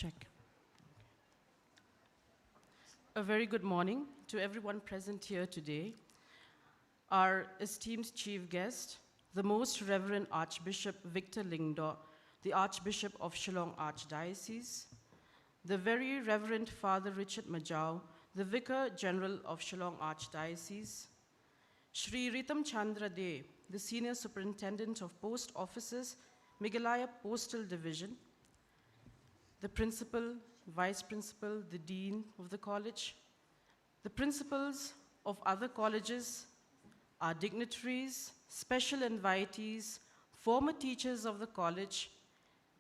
Check. A very good morning to everyone present here today. Our esteemed chief guest, the Most Reverend Archbishop Victor Lingdo, the Archbishop of Shillong Archdiocese, the Very Reverend Father Richard Majau, the Vicar General of Shillong Archdiocese, Shri Ritam Chandra De, the Senior Superintendent of Post Offices, Meghalaya Postal Division, the Principal, Vice Principal, the Dean of the college, the principals of other colleges, our dignitaries, special invitees, former teachers of the college,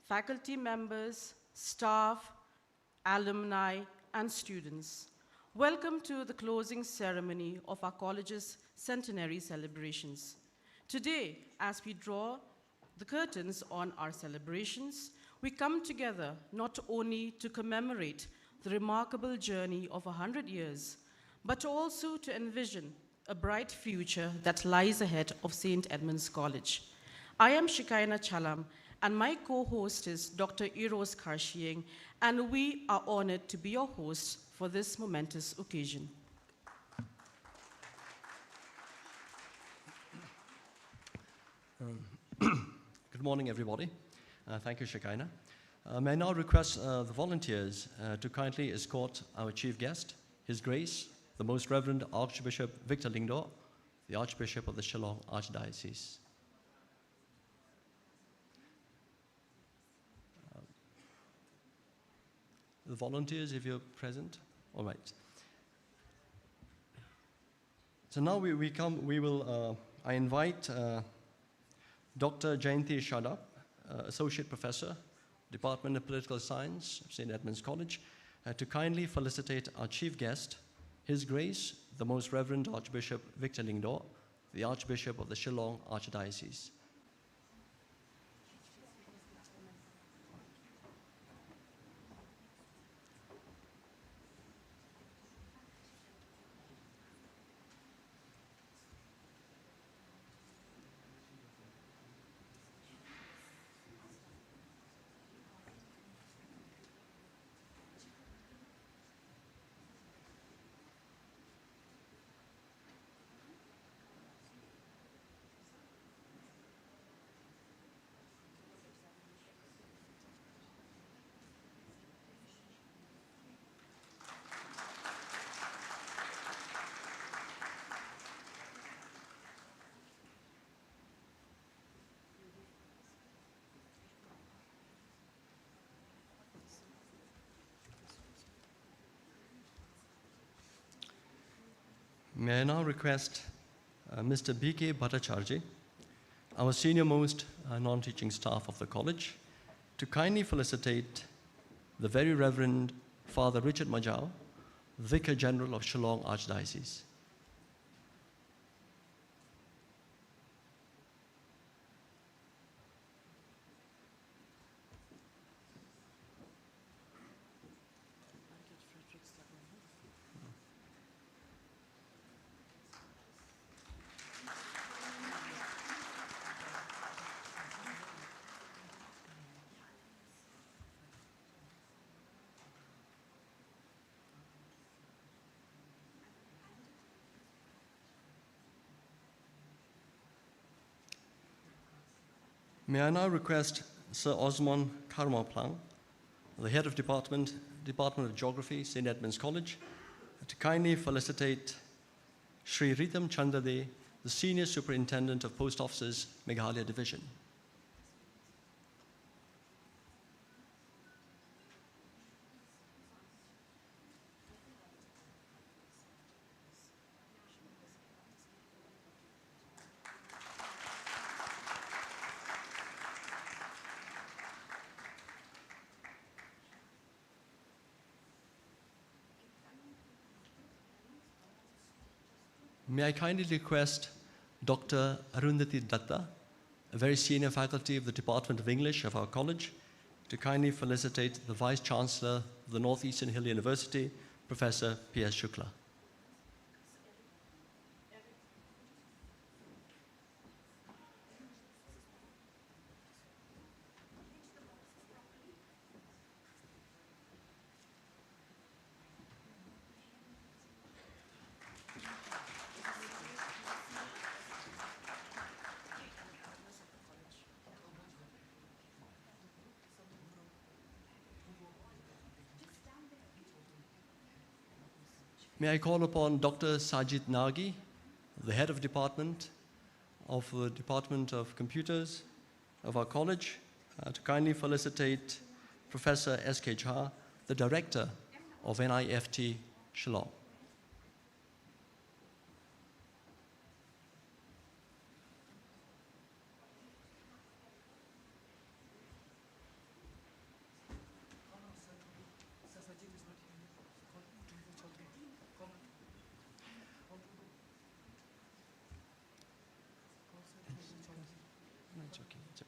faculty members, staff, alumni, and students. Welcome to the closing ceremony of our college's centenary celebrations. Today, as we draw the curtains on our celebrations, we come together not only to commemorate the remarkable journey of 100 years, but also to envision a bright future that lies ahead of St. Edmund's College. I am Shikaina Chalam, and my co-host is Dr. Eros Karshieng, and we are honored to be your hosts for this momentous occasion. Good morning, everybody. Thank you, Shikaina. May I now request the volunteers to kindly escort our chief guest, His Grace, the Most Reverend Archbishop Victor Lingdo, the Archbishop of the Shillong Archdiocese. The volunteers, if you're present. All right. So now I invite Dr. Jayanti Shadap, Associate Professor, Department of Political Science, St. Edmund's College, to kindly felicitate our chief guest, His Grace, the Most Reverend Archbishop Victor Lingdo, the Archbishop of the Shillong Archdiocese. May I now request Mr. B.K. Bhattacharjee, our senior-most non-teaching staff of the college, to kindly felicitate the Very Reverend Father Richard Majau, Vicar General of Shillong Archdiocese. May I now request Sir Osmond Karmaplang, the Head of Department of Geography, St. Edmund's College, to kindly felicitate Shri Ritam Chandra De, the Senior Superintendent of Post Offices, Meghalaya Division. May I kindly request Dr. Arundhati Datta, a very senior faculty of the Department of English of our college, to kindly felicitate the Vice Chancellor of the Northeastern Hill University, Professor P.S. Shukla. May I call upon Dr. Sajid Nagi, the head of department of the Department of Computers of our college, to kindly felicitate Professor S.K. Jha, the director of NIFT Shillong. No, it's okay, it's okay.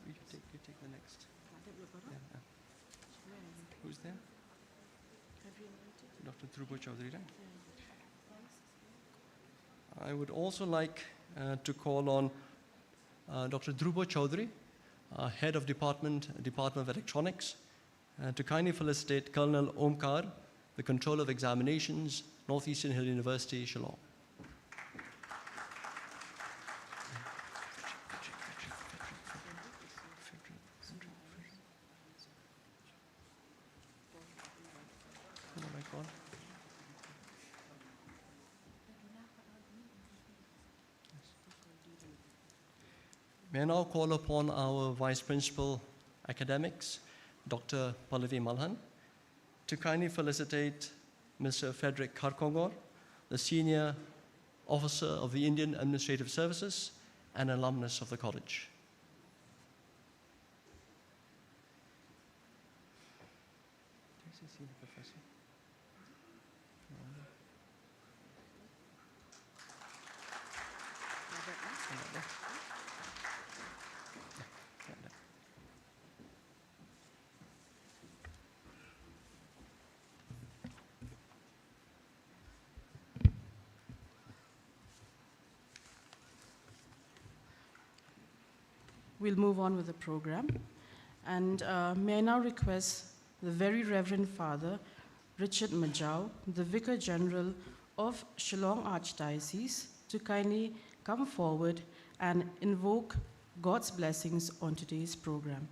You take the next. Yeah, yeah. Who's there? Dr. Dhruva Chaudhary, right? I would also like to call on Dr. Dhruva Chaudhary, head of Department of Electronics, to kindly felicitate Colonel Omkar, the Controller of Examinations, Northeastern Hill University, Shillong. May I now call upon our Vice Principal Academics, Dr. Pallavi Malhan, to kindly felicitate Mr. Frederick Karkongor, the Senior Officer of the Indian Administrative Services and alumnus of the college. We'll move on with the program. And may I now request the Very Reverend Father Richard Majau, the Vicar General of Shillong Archdiocese, to kindly come forward and invoke God's blessings on today's program.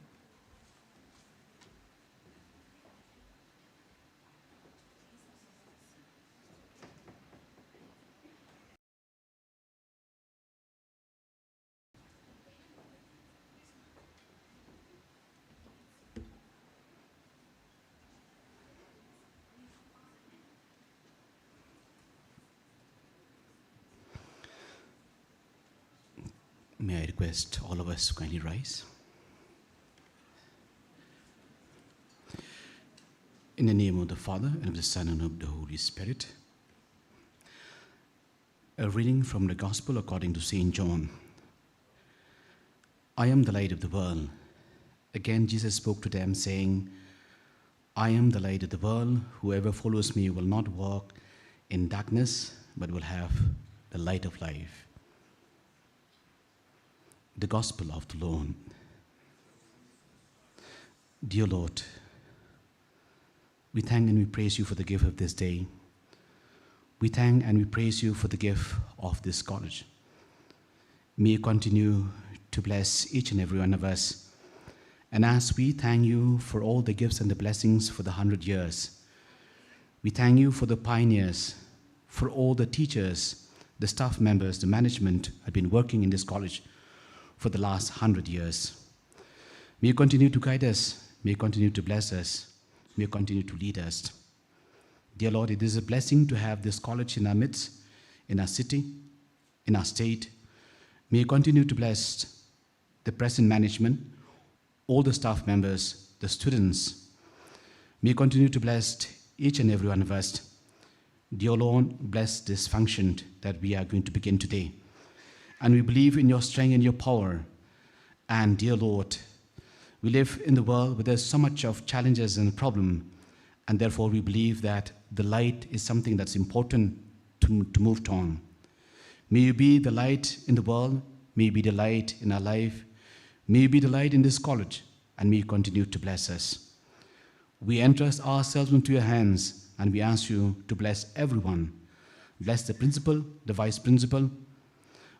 May I request all of us to kindly rise? In the name of the Father, and of the Son, and of the Holy Spirit. A reading from the Gospel according to St. John. I am the light of the world. Again Jesus spoke to them, saying, I am the light of the world. Whoever follows me will not walk in darkness, but will have the light of life. The Gospel of the Lord. Dear Lord, we thank and we praise you for the gift of this day. We thank and we praise you for the gift of this college. May you continue to bless each and every one of us. And as we thank you for all the gifts and the blessings for the 100 years, we thank you for the pioneers, for all the teachers, the staff members, the management who have been working in this college for the last 100 years. May you continue to guide us. May you continue to bless us. May you continue to lead us. Dear Lord, it is a blessing to have this college in our midst, in our city, in our state. May you continue to bless the present management, all the staff members, the students. May you continue to bless each and every one of us. Dear Lord, bless this function that we are going to begin today. And we believe in your strength and your power. And dear Lord, we live in the world where there's so much of challenges and problem. And therefore we believe that the light is something that's important to move on. May you be the light in the world. May you be the light in our life. May you be the light in this college. And may you continue to bless us. We entrust ourselves into your hands. And we ask you to bless everyone. Bless the principal, the vice principal.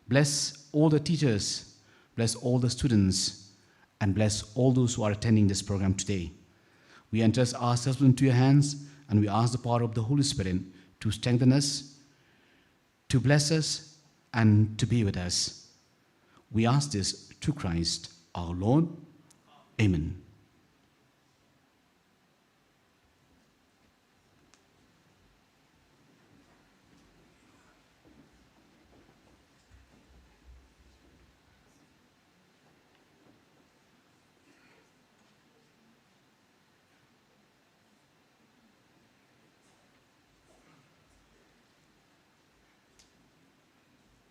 Bless all the teachers, bless all the students, and bless all those who are attending this program today. We entrust ourselves into your hands, and we ask the power of the Holy Spirit to strengthen us, to bless us, and to be with us. We ask this through Christ our Lord. Amen.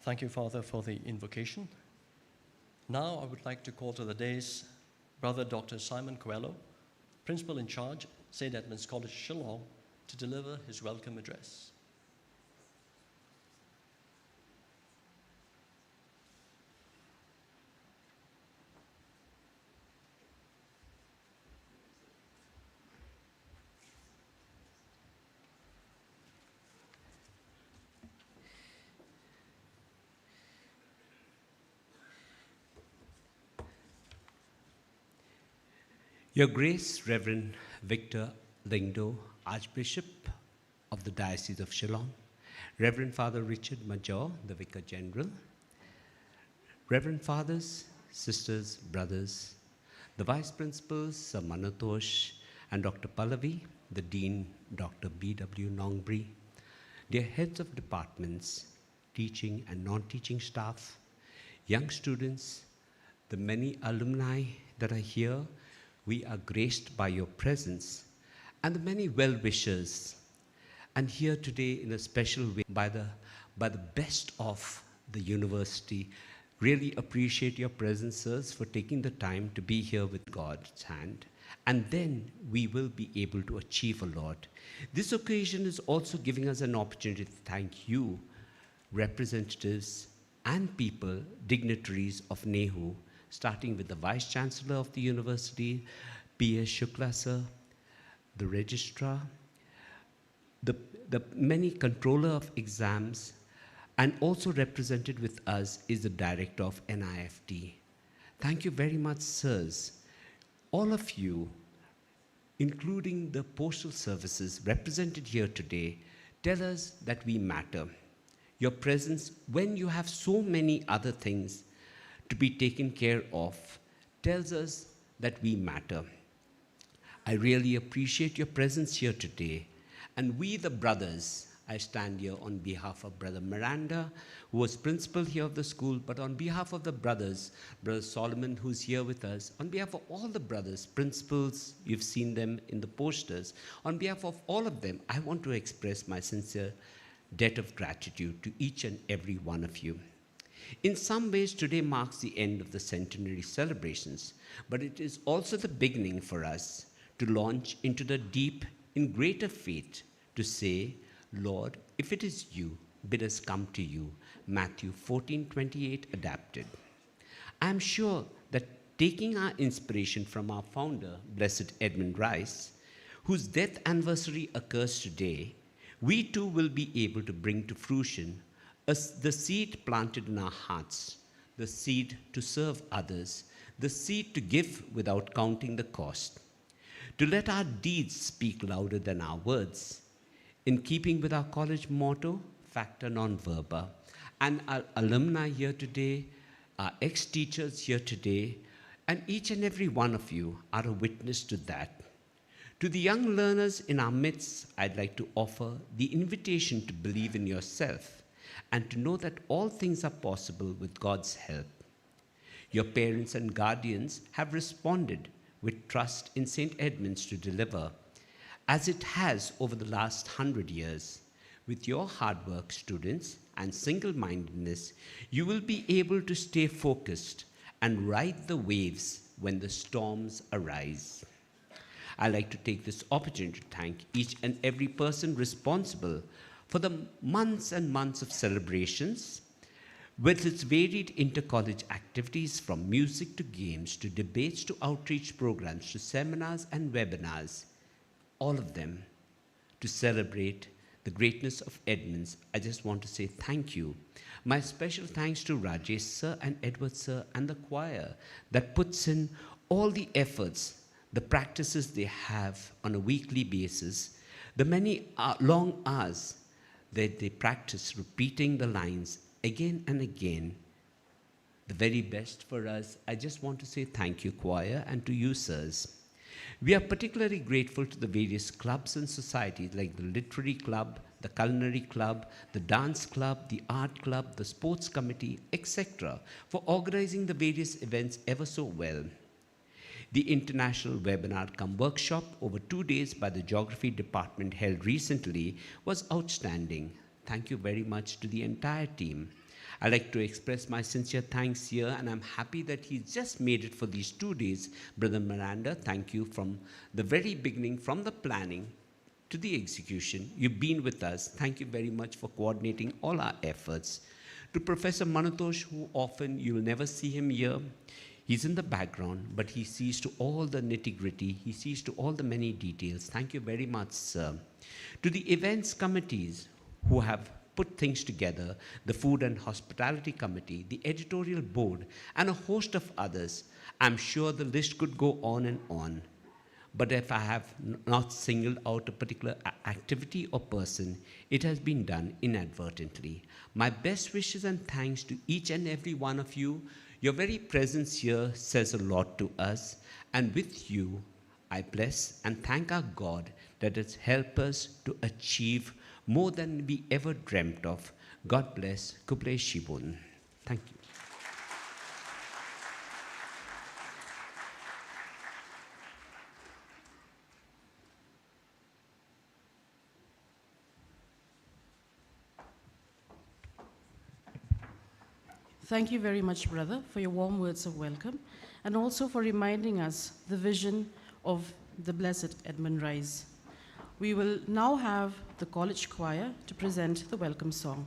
Thank you, Father, for the invocation. Now I would like to call to the dais Brother Dr. Simon Coelho, Principal in Charge, St. Edmund's College, Shillong, to deliver his welcome address. Your Grace, Reverend Victor Lingdo, Archbishop of the Diocese of Shillong, Reverend Father Richard Major, the Vicar General, Reverend Fathers, Sisters, Brothers, the Vice Principals, Sir Manatosh and Dr. Pallavi, the Dean, Dr. B.W. Nongbre, dear heads of departments, teaching and non-teaching staff, young students, the many alumni that are here. We are graced by your presence, and the many well-wishers, and here today in a special way by the best of the university. Really appreciate your presence, sirs, for taking the time to be here with God's hand, and then we will be able to achieve a lot. This occasion is also giving us an opportunity to thank you, representatives and people, dignitaries of NEHU, starting with the Vice Chancellor of the University, P.S. Shukla sir, the Registrar, the many Controller of Exams, and also represented with us is the Director of NIFT. Thank you very much, sirs. All of you, including the postal services represented here today, tell us that we matter. Your presence, when you have so many other things to be taken care of, tells us that we matter. I really appreciate your presence here today. And we, the brothers, I stand here on behalf of Brother Miranda, who was principal here of the school, but on behalf of the brothers, Brother Solomon, who's here with us, on behalf of all the brothers, principals, you've seen them in the posters, on behalf of all of them, I want to express my sincere debt of gratitude to each and every one of you. In some ways, today marks the end of the centenary celebrations, but it is also the beginning for us to launch into the deep in greater faith to say, Lord, if it is you, bid us come to you. Matthew 14:28 adapted. I am sure that taking our inspiration from our founder, Blessed Edmund Rice, whose death anniversary occurs today, we too will be able to bring to fruition the seed planted in our hearts, the seed to serve others, the seed to give without counting the cost, to let our deeds speak louder than our words, in keeping with our college motto, Facta non verba. And our alumni here today, our ex-teachers here today, and each and every one of you are a witness to that. To the young learners in our midst, I'd like to offer the invitation to believe in yourself and to know that all things are possible with God's help. Your parents and guardians have responded with trust in St. Edmund's to deliver, as it has over the last 100 years. With your hard work, students, and single-mindedness, you will be able to stay focused and ride the waves when the storms arise. I'd like to take this opportunity to thank each and every person responsible for the months and months of celebrations, with its varied inter-college activities from music to games to debates to outreach programs to seminars and webinars, all of them to celebrate the greatness of Edmunds, I just want to say thank you. My special thanks to Rajesh sir and Edward sir and the choir that puts in all the efforts, the practices they have on a weekly basis, the many long hours that they practice repeating the lines again and again. The very best for us. I just want to say thank you, choir, and to you, sirs. We are particularly grateful to the various clubs and societies like the Literary Club, the Culinary Club, the Dance Club, the Art Club, the Sports Committee, etc., for organizing the various events ever so well. The international webinar cum workshop over 2 days by the Geography Department held recently was outstanding. Thank you very much to the entire team. I'd like to express my sincere thanks here, and I'm happy that he's just made it for these 2 days. Brother Miranda, thank you from the very beginning, from the planning to the execution. You've been with us. Thank you very much for coordinating all our efforts. To Professor Manatosh, who often you'll never see him here, he's in the background, but he sees to all the nitty-gritty. He sees to all the many details. Thank you very much, sir. To the events committees who have put things together, the Food and Hospitality Committee, the Editorial Board, and a host of others. I'm sure the list could go on and on. But if I have not singled out a particular activity or person, it has been done inadvertently. My best wishes and thanks to each and every one of you. Your very presence here says a lot to us, and with you, I bless and thank our God that has helped us to achieve more than we ever dreamt of. God bless. Kuble Shibun. Thank you. Thank you very much, brother, for your warm words of welcome, and also for reminding us the vision of the Blessed Edmund Rise. We will now have the college choir to present the welcome song.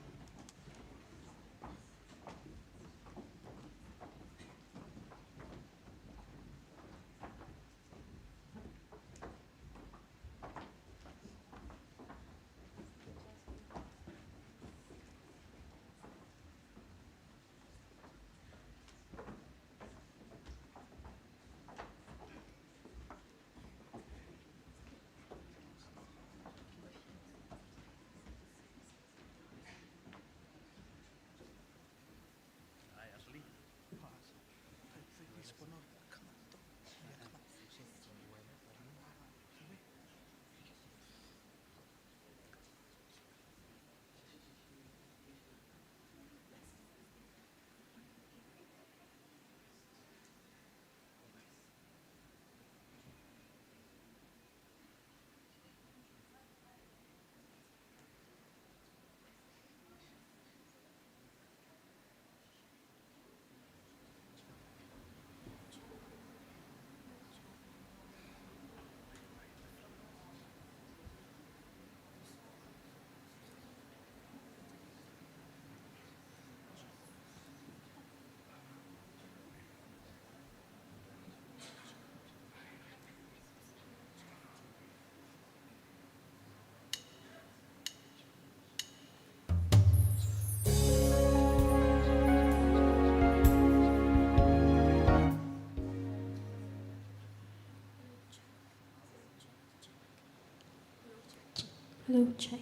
Hello, check.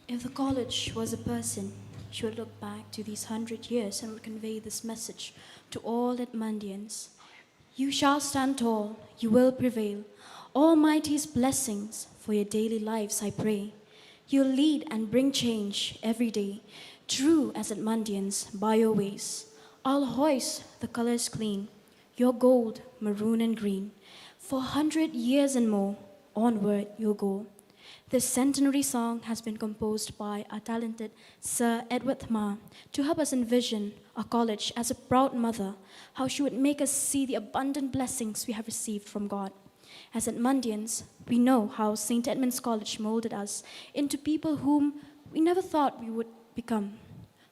If the college was a person, she would look back to these 100 years and would convey this message to all Edmundians. You shall stand tall, you will prevail. Almighty's blessings for your daily lives, I pray. You'll lead and bring change every day, true as Edmundians by your ways. I'll hoist the colors clean, your gold, maroon and green. For 100 years and more, onward you'll go. This centenary song has been composed by our talented Sir Edward Ma to help us envision our college as a proud mother, how she would make us see the abundant blessings we have received from God. As Edmundians, we know how St. Edmund's College molded us into people whom we never thought we would become.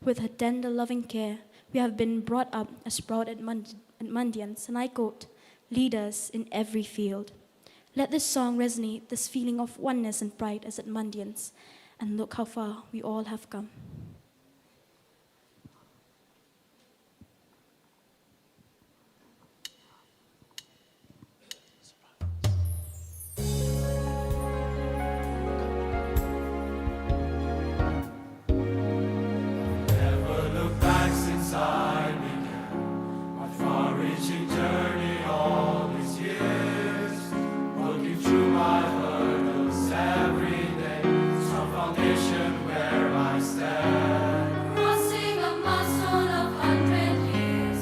With her tender, loving care, we have been brought up as proud Edmundians, and I quote, leaders in every field. Let this song resonate this feeling of oneness and pride as Edmundians. And look how far we all have come. Crossing a milestone of 100 years,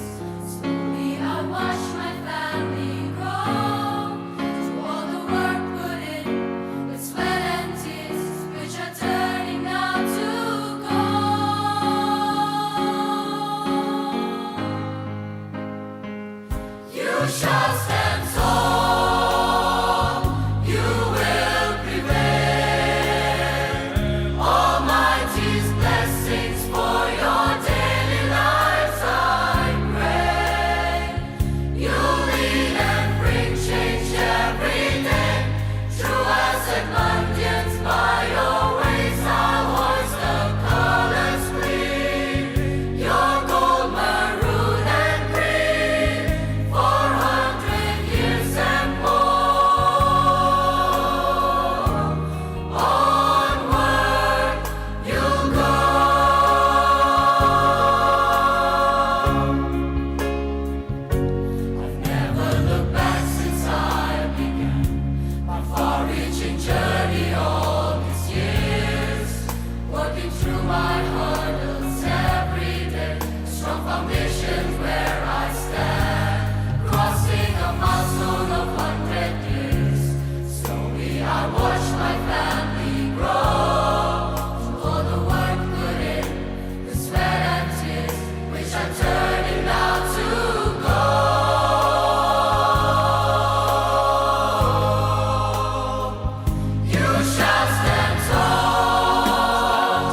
slowly I watch my family grow. Through all the work put in, with sweat and tears, which are turning now to gold. You shall stand tall, you will prevail. Almighty's blessings for your daily lives, I pray. You lead and bring change every day. True as Edmundians, by your ways I'll hoist the colors gleam. Your gold, maroon, and green, 400 years and more. Onward you'll go. I've never looked back since I began my far-reaching journey all these years, working through my hurdles every day, strong foundation where I stand, crossing a milestone of 100 years. Slowly I watch my family grow. Through all the work put in, the sweat and tears, which are turning now to gold. You shall stand tall,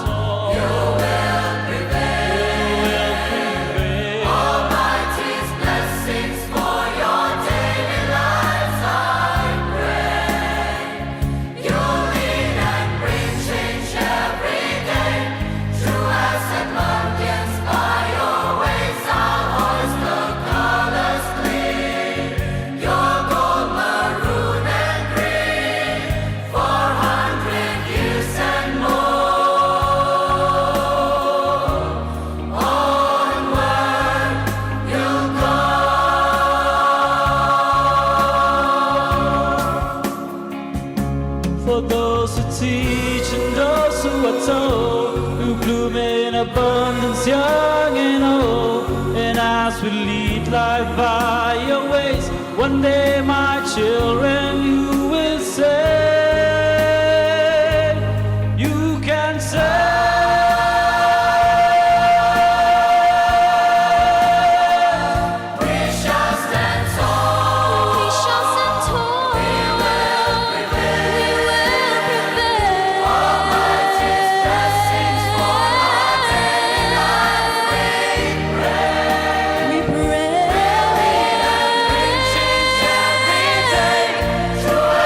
you will prevail. Almighty's blessings for your daily lives, I pray. You lead and bring change every day. True as Edmundians, by your ways I'll hoist the colors gleam. Your gold, maroon, and green, 400 years and more. Onward you'll go. For those who teach and those who are told, who bloom in abundance, young and old. And as we lead life by your ways, one day, my children, you will say, you can say. We shall stand tall. We shall stand tall. We will prevail. We will prevail. Almighty's blessings for our daily lives, we pray. We pray. Lead and bring change every day. True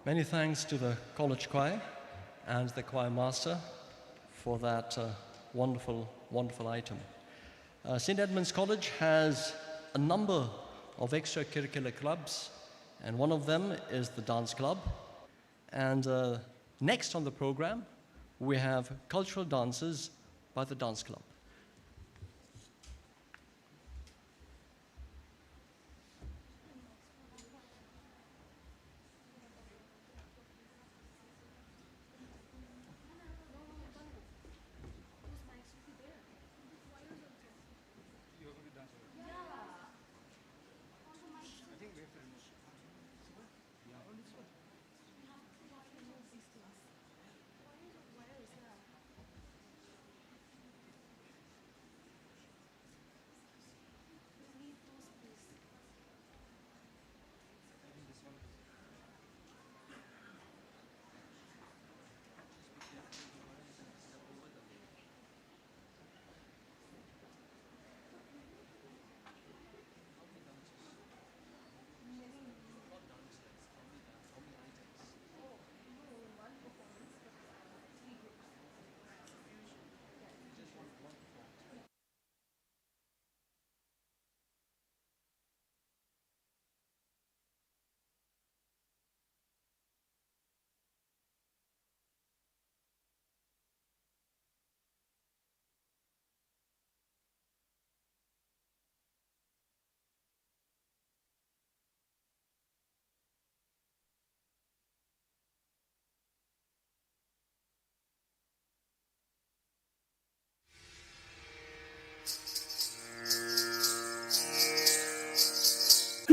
Many thanks to the college choir and the choir master for that wonderful, wonderful item. St. Edmund's College has a number of extracurricular clubs, and one of them is the dance club. And next on the program, we have cultural dances by the dance club.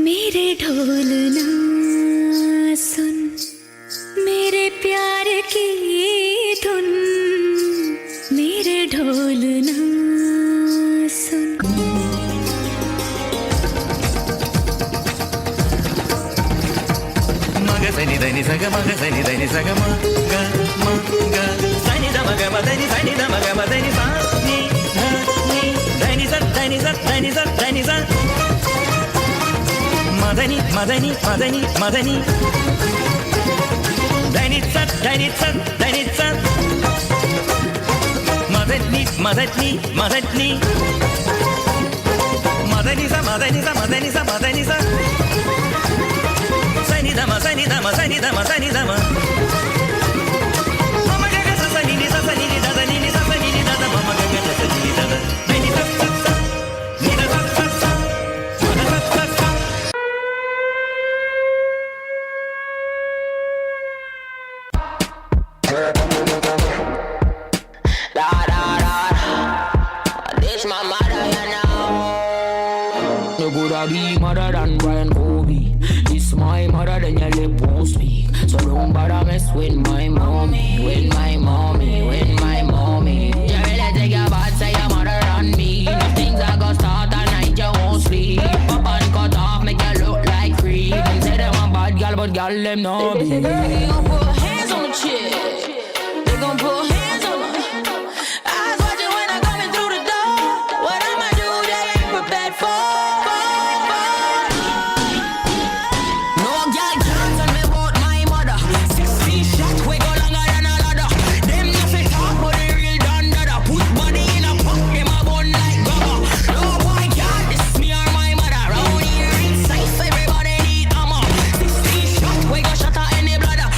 मेरे ढोलना सुन मेरे प्यार की धुन मेरे ढोलना सुन मग सनी धनी सग मग सनी धनी सग म ग सनी ध मग म धनी सनी ध मग म धनी सा नि धनी स धनी स धनी स धनी स मदनी मदनी मदनी मदनी धनी स धनी स धनी स मदनी मदनी मदनी मदनी स मदनी स मदनी स मदनी स सनी धम सनी धम सनी धम सनी धम मम गग स सनी नि स सनी नि द नि नि स सनी नि द मम गग स सनी नि द नि स स स नि द स स स म द स स स Da da da this my mother, you know. You coulda be mother than Brian Kobe. This my mother, then your lip won't speak. So don't bother mess with my mommy, with my mommy, with my mommy. You really take your bad, say your mother and me. If things are gonna start at night, you won't sleep. Pop and cut off, make you look like creep. Them say they want bad girl, but girl them no be. They gon' put hands on the chick. They gon' put hands on her. Eyes watching when I'm coming through the door. What I'ma do, they ain't prepared for. No girl can't tell me about my mother. 16 shots, we go longer than a ladder. Them nothing talk, but they real done dada. Put body in a pot, them a bun like rubber. No boy can't diss me or my mother. Round here in safe, everybody need armor. 16 shots, we go shatter any bladder.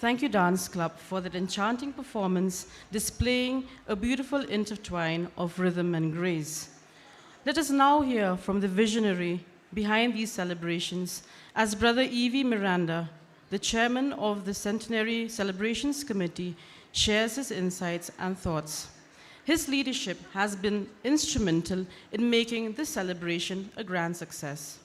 Thank you, Dance Club, for that enchanting performance displaying a beautiful intertwine of rhythm and grace. Let us now hear from the visionary behind these celebrations as Brother Evie Miranda, the chairman of the Centenary Celebrations Committee, shares his insights and thoughts. His leadership has been instrumental in making this celebration a grand success.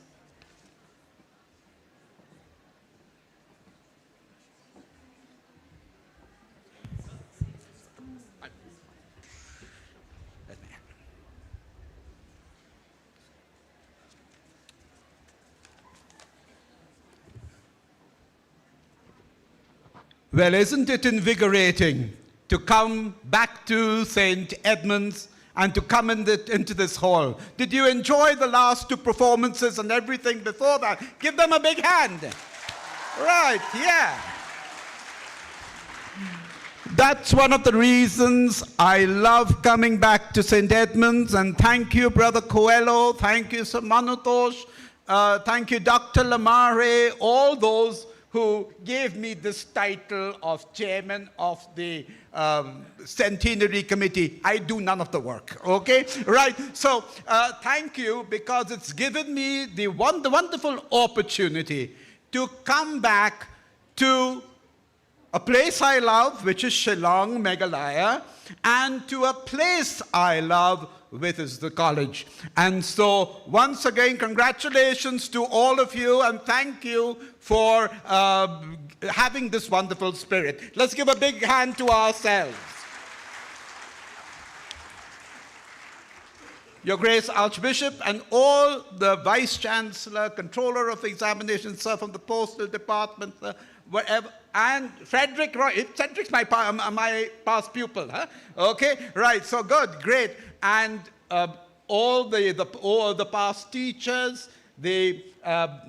Well, isn't it invigorating to come back to St. Edmund's and to come into this hall? Did you enjoy the last two performances and everything before that? Give them a big hand. Right, yeah. That's one of the reasons I love coming back to St. Edmund's, and thank you, Brother Coelho, thank you, Sir Manutosh, thank you, Dr. Lamare, all those who gave me this title of chairman of the Centenary Committee. I do none of the work, okay? Right, so thank you, because it's given me the wonderful opportunity to come back to a place I love, which is Shillong, Meghalaya, and to a place I love, which is the college. And so, once again, congratulations to all of you, and thank you for having this wonderful spirit. Let's give a big hand to ourselves. Your Grace Archbishop and all the Vice Chancellor, Controller of Examinations, sir, from the Postal Department, whatever, and Frederick Roy. Frederick's my past pupil, huh? Okay, right, so good, great. And all the past teachers, Mr.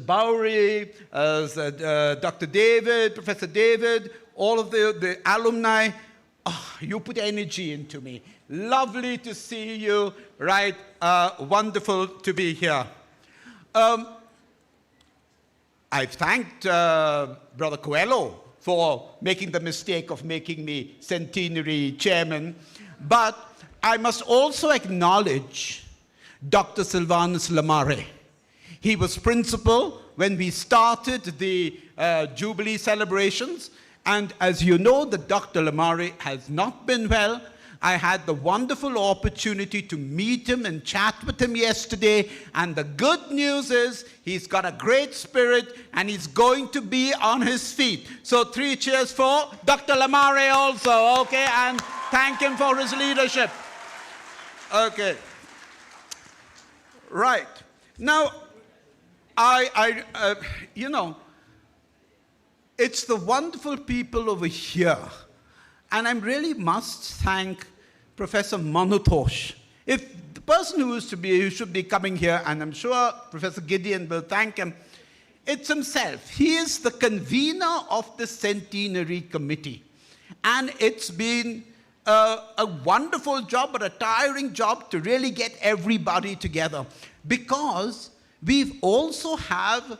Bowery, Dr. David, Professor David, all of the alumni, you put energy into me. Lovely to see you, right? Wonderful to be here. I've thanked Brother Coelho for making the mistake of making me Centenary chairman, but I must also acknowledge Dr. Silvanus Lamare. He was principal when we started the Jubilee celebrations, and as you know, that Dr. Lamare has not been well. I had the wonderful opportunity to meet him and chat with him yesterday, and the good news is he's got a great spirit and he's going to be on his feet. So 3 cheers for Dr. Lamare also, okay, and thank him for his leadership. Okay. Right. Now, it's the wonderful people over here. And I really must thank Professor Manutosh. If the person who should be coming here, and I'm sure Professor Gideon will thank him, it's himself. He is the convener of the Centenary Committee. And it's been a wonderful job, but a tiring job to really get everybody together. Because we also have,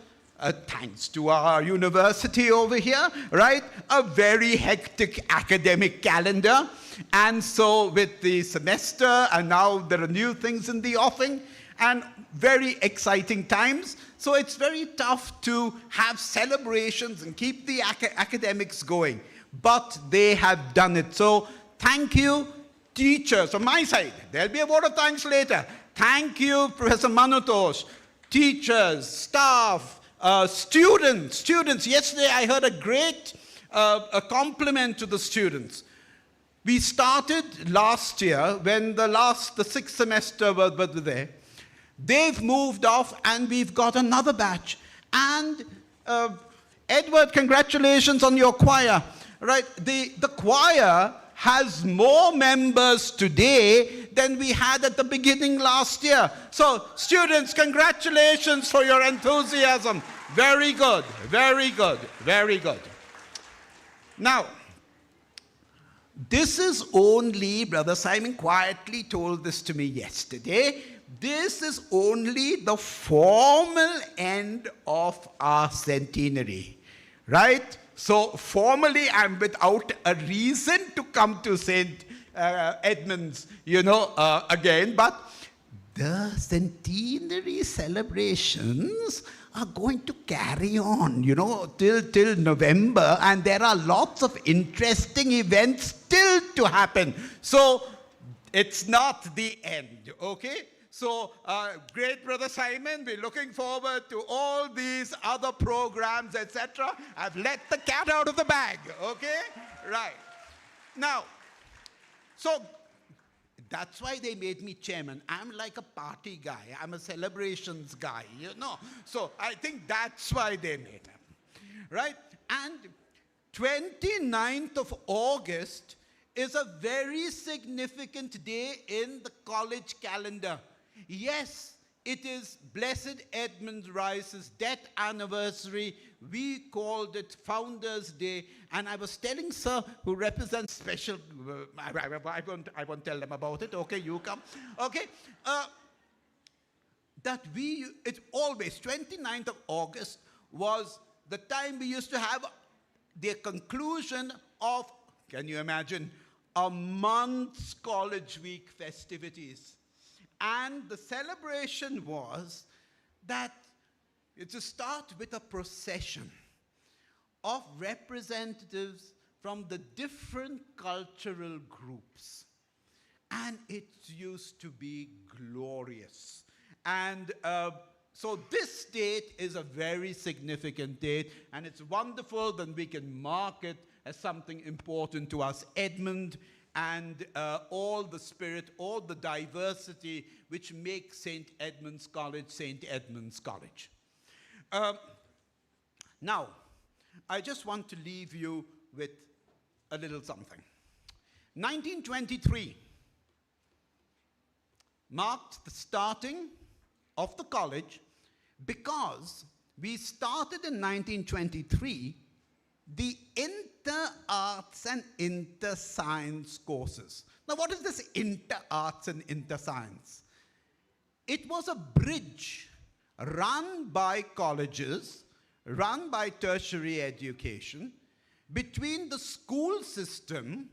thanks to our university over here, right, a very hectic academic calendar. And so with the semester, and now there are new things in the offing, and very exciting times. So it's very tough to have celebrations and keep the academics going. But they have done it. So thank you, teachers, on my side. There'll be a vote of thanks later. Thank you, Professor Manutosh, teachers, staff, students. Yesterday I heard a great compliment to the students. We started last year when the 6th semester was there. They've moved off and we've got another batch. And Edward, congratulations on your choir. Right, the choir has more members today than we had at the beginning last year. So students, congratulations for your enthusiasm. Very good, very good, very good. Now, this is only, Brother Simon quietly told this to me yesterday, this is only the formal end of our centenary, right? So formally, I'm without a reason to come to St. Edmund's, again. But the centenary celebrations are going to carry on, till November. And there are lots of interesting events still to happen. So it's not the end, okay? So, great Brother Simon, we're looking forward to all these other programs, etc. I've let the cat out of the bag, okay? Right. Now, so that's why they made me chairman. I'm like a party guy. I'm a celebrations guy, So I think that's why they made him, right? And 29th of August is a very significant day in the college calendar. Yes, it is Blessed Edmund Rice's death anniversary. We called it Founders' Day. And I was telling Sir, who represents special, I won't tell them about it. Okay, you come. Okay. It's always, 29th of August was the time we used to have the conclusion of, can you imagine, a month's college week festivities. And the celebration was that it's to start with a procession of representatives from the different cultural groups. And it used to be glorious. And so this date is a very significant date, and it's wonderful that we can mark it as something important to us. Edmund and all the spirit, all the diversity which makes St. Edmund's College, St. Edmund's College. Now, I just want to leave you with a little something. 1923 marked the starting of the college because we started in 1923 the inter-arts and inter-science courses. Now, what is this inter-arts and inter-science? It was a bridge run by colleges, run by tertiary education, between the school system,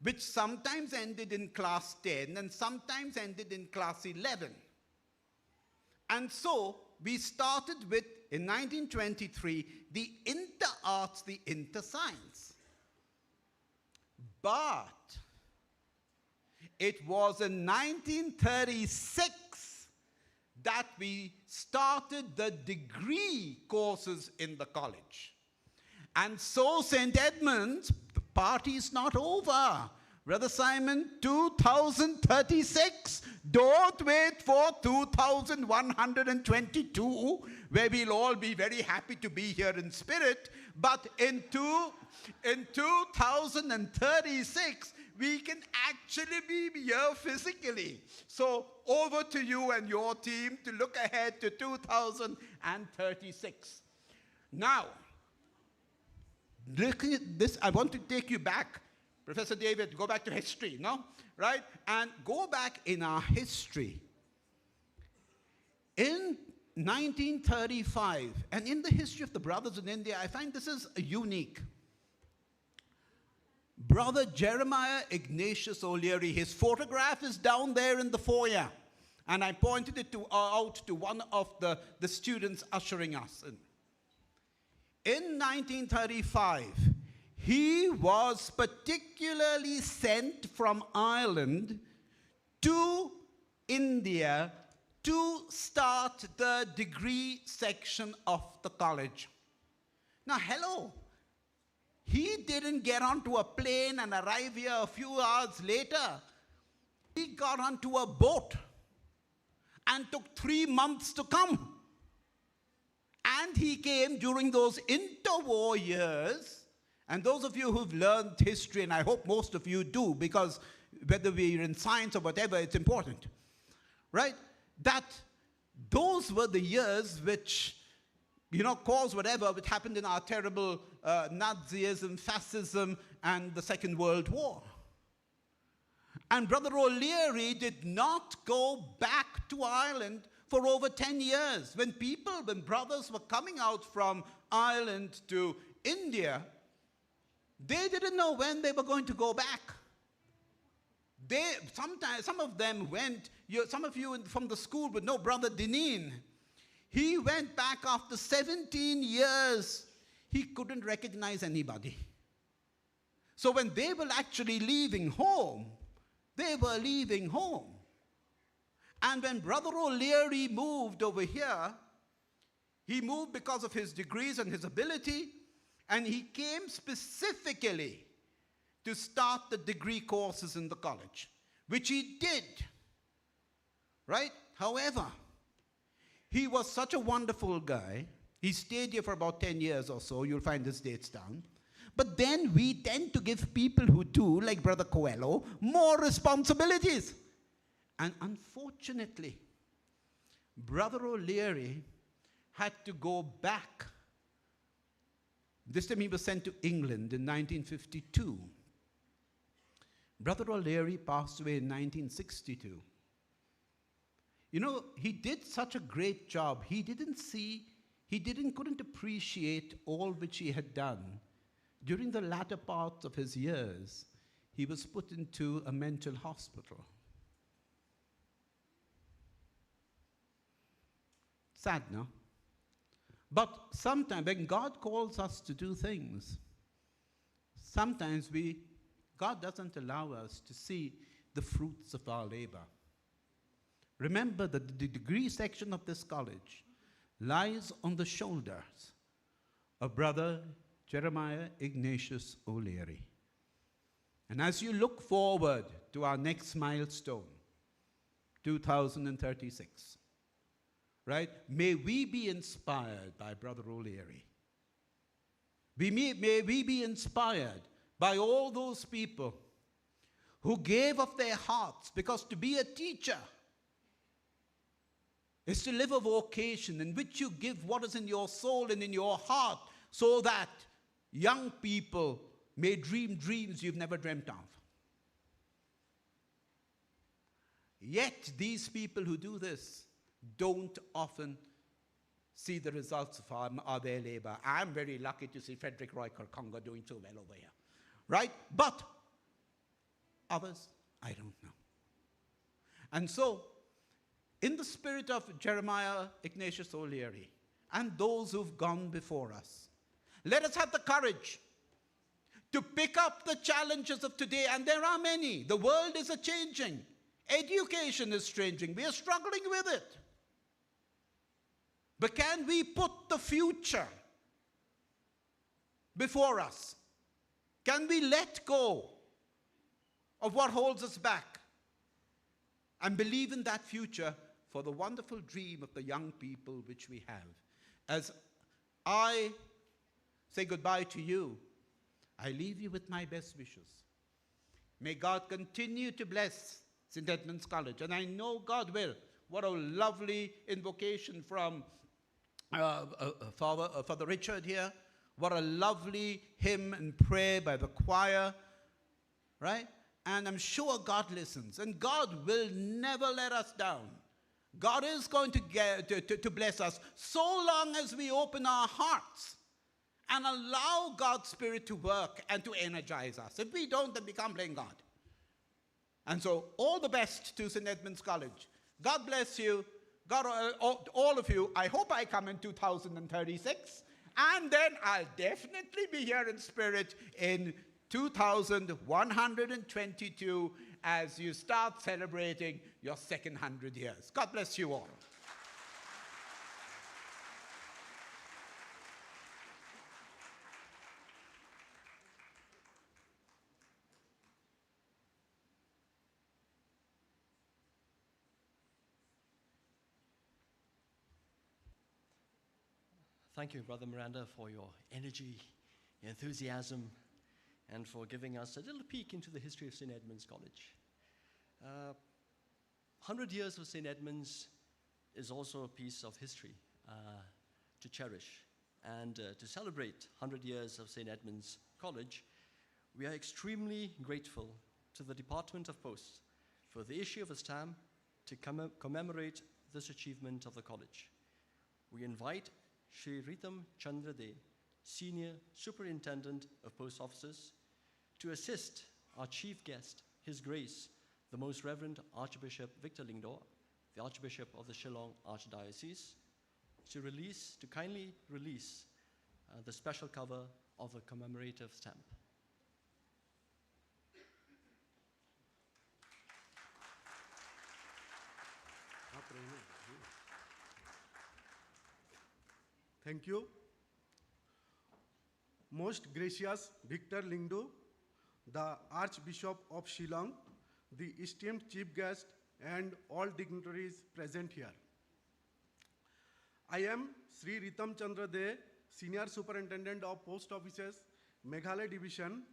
which sometimes ended in class 10 and sometimes ended in class 11. And so, we started with, in 1923, the inter-arts, the inter-science. But it was in 1936 that we started the degree courses in the college. And so St. Edmund's, the party is not over. Brother Simon, 2036. Don't wait for 2122, where we'll all be very happy to be here in spirit. But in 2036, we can actually be here physically. So over to you and your team to look ahead to 2036. Now, looking at this, I want to take you back. Professor David, go back to history, no? Right? And go back in our history. In 1935, and in the history of the brothers in India, I find this is unique. Brother Jeremiah Ignatius O'Leary, his photograph is down there in the foyer. And I pointed it out to one of the students ushering us in. In 1935, he was particularly sent from Ireland to India to start the degree section of the college. Now, hello. He didn't get onto a plane and arrive here a few hours later. He got onto a boat and took 3 months to come. And he came during those interwar years. And those of you who've learned history, and I hope most of you do, because whether we're in science or whatever, it's important, right? That those were the years which, caused whatever which happened in our terrible Nazism, fascism, and the Second World War. And Brother O'Leary did not go back to Ireland for over 10 years. When brothers were coming out from Ireland to India, They didn't know when they were going to go back. Some of them went, some of you from the school would know Brother Dineen. He went back after 17 years. He couldn't recognize anybody. So when they were actually leaving home, they were leaving home. And when Brother O'Leary moved over here, he moved because of his degrees and his ability, and he came specifically to start the degree courses in the college, which he did, right? However, he was such a wonderful guy. He stayed here for about 10 years or so. You'll find his dates down. But then we tend to give people who do, like Brother Coelho, more responsibilities. And unfortunately, Brother O'Leary had to go back. This time he was sent to England in 1952. Brother O'Leary passed away in 1962. You know, he did such a great job. He couldn't appreciate all which he had done. During the latter part of his years, he was put into a mental hospital. Sad, no? But sometimes when God calls us to do things, sometimes God doesn't allow us to see the fruits of our labor. Remember that the degree section of this college lies on the shoulders of Brother Jeremiah Ignatius O'Leary. And as you look forward to our next milestone, 2036, right? May we be inspired by Brother O'Leary. May we be inspired by all those people who gave of their hearts, because to be a teacher is to live a vocation in which you give what is in your soul and in your heart, so that young people may dream dreams you've never dreamt of. Yet these people who do this don't often see the results of their labor. I'm very lucky to see Frederick Roy Korkonga doing so well over here, right? But others, I don't know. And so, in the spirit of Jeremiah Ignatius O'Leary and those who've gone before us, let us have the courage to pick up the challenges of today, and there are many. The world is a-changing. Education is changing. We are struggling with it. But can we put the future before us? Can we let go of what holds us back and believe in that future for the wonderful dream of the young people which we have? As I say goodbye to you, I leave you with my best wishes. May God continue to bless St. Edmund's College, and I know God will. What a lovely invocation from Father Richard here. What a lovely hymn and prayer by the choir, right? And I'm sure God listens, and God will never let us down. God is going to bless us so long as we open our hearts and allow God's Spirit to work and to energize us. If we don't, then we can't blame God. And so, all the best to St. Edmund's College. God bless you. God, all of you. I hope I come in 2036. And then I'll definitely be here in spirit in 2122 as you start celebrating your second 100 years. God bless you all. Thank you, Brother Miranda, for your energy, enthusiasm, and for giving us a little peek into the history of St. Edmund's College. 100 years of St. Edmund's is also a piece of history to cherish. And to celebrate 100 years of St. Edmund's College, we are extremely grateful to the Department of Posts for the issue of a stamp to commemorate this achievement of the college. We invite Shri Ritam Chandra De Senior Superintendent of Post Offices, to assist our chief guest, His Grace, the Most Reverend Archbishop Victor Lingdo, the Archbishop of the Shillong Archdiocese, to kindly release the special cover of a commemorative stamp. Thank you. Most gracious Victor Lingdo, the Archbishop of Shillong, the esteemed chief guest, and all dignitaries present here. I am Sri Ritam Chandra De, Senior Superintendent of Post Offices, Meghalaya Division,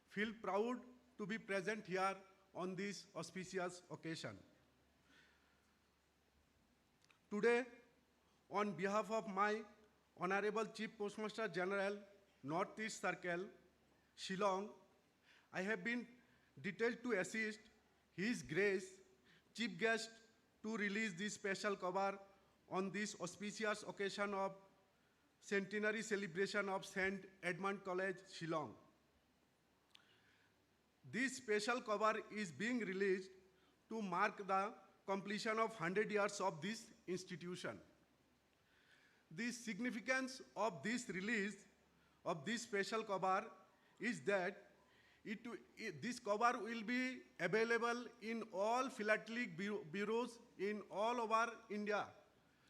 feel proud to be present here on this auspicious occasion. Today, on behalf of my Honorable Chief Postmaster General, Northeast Circle, Shillong, I have been detailed to assist His Grace, Chief Guest, to release this special cover on this auspicious occasion of centenary celebration of St. Edmund College, Shillong. This special cover is being released to mark the completion of 100 years of this institution. The significance of this release of this special cover is that this cover will be available in all philatelic bureaus in all over India,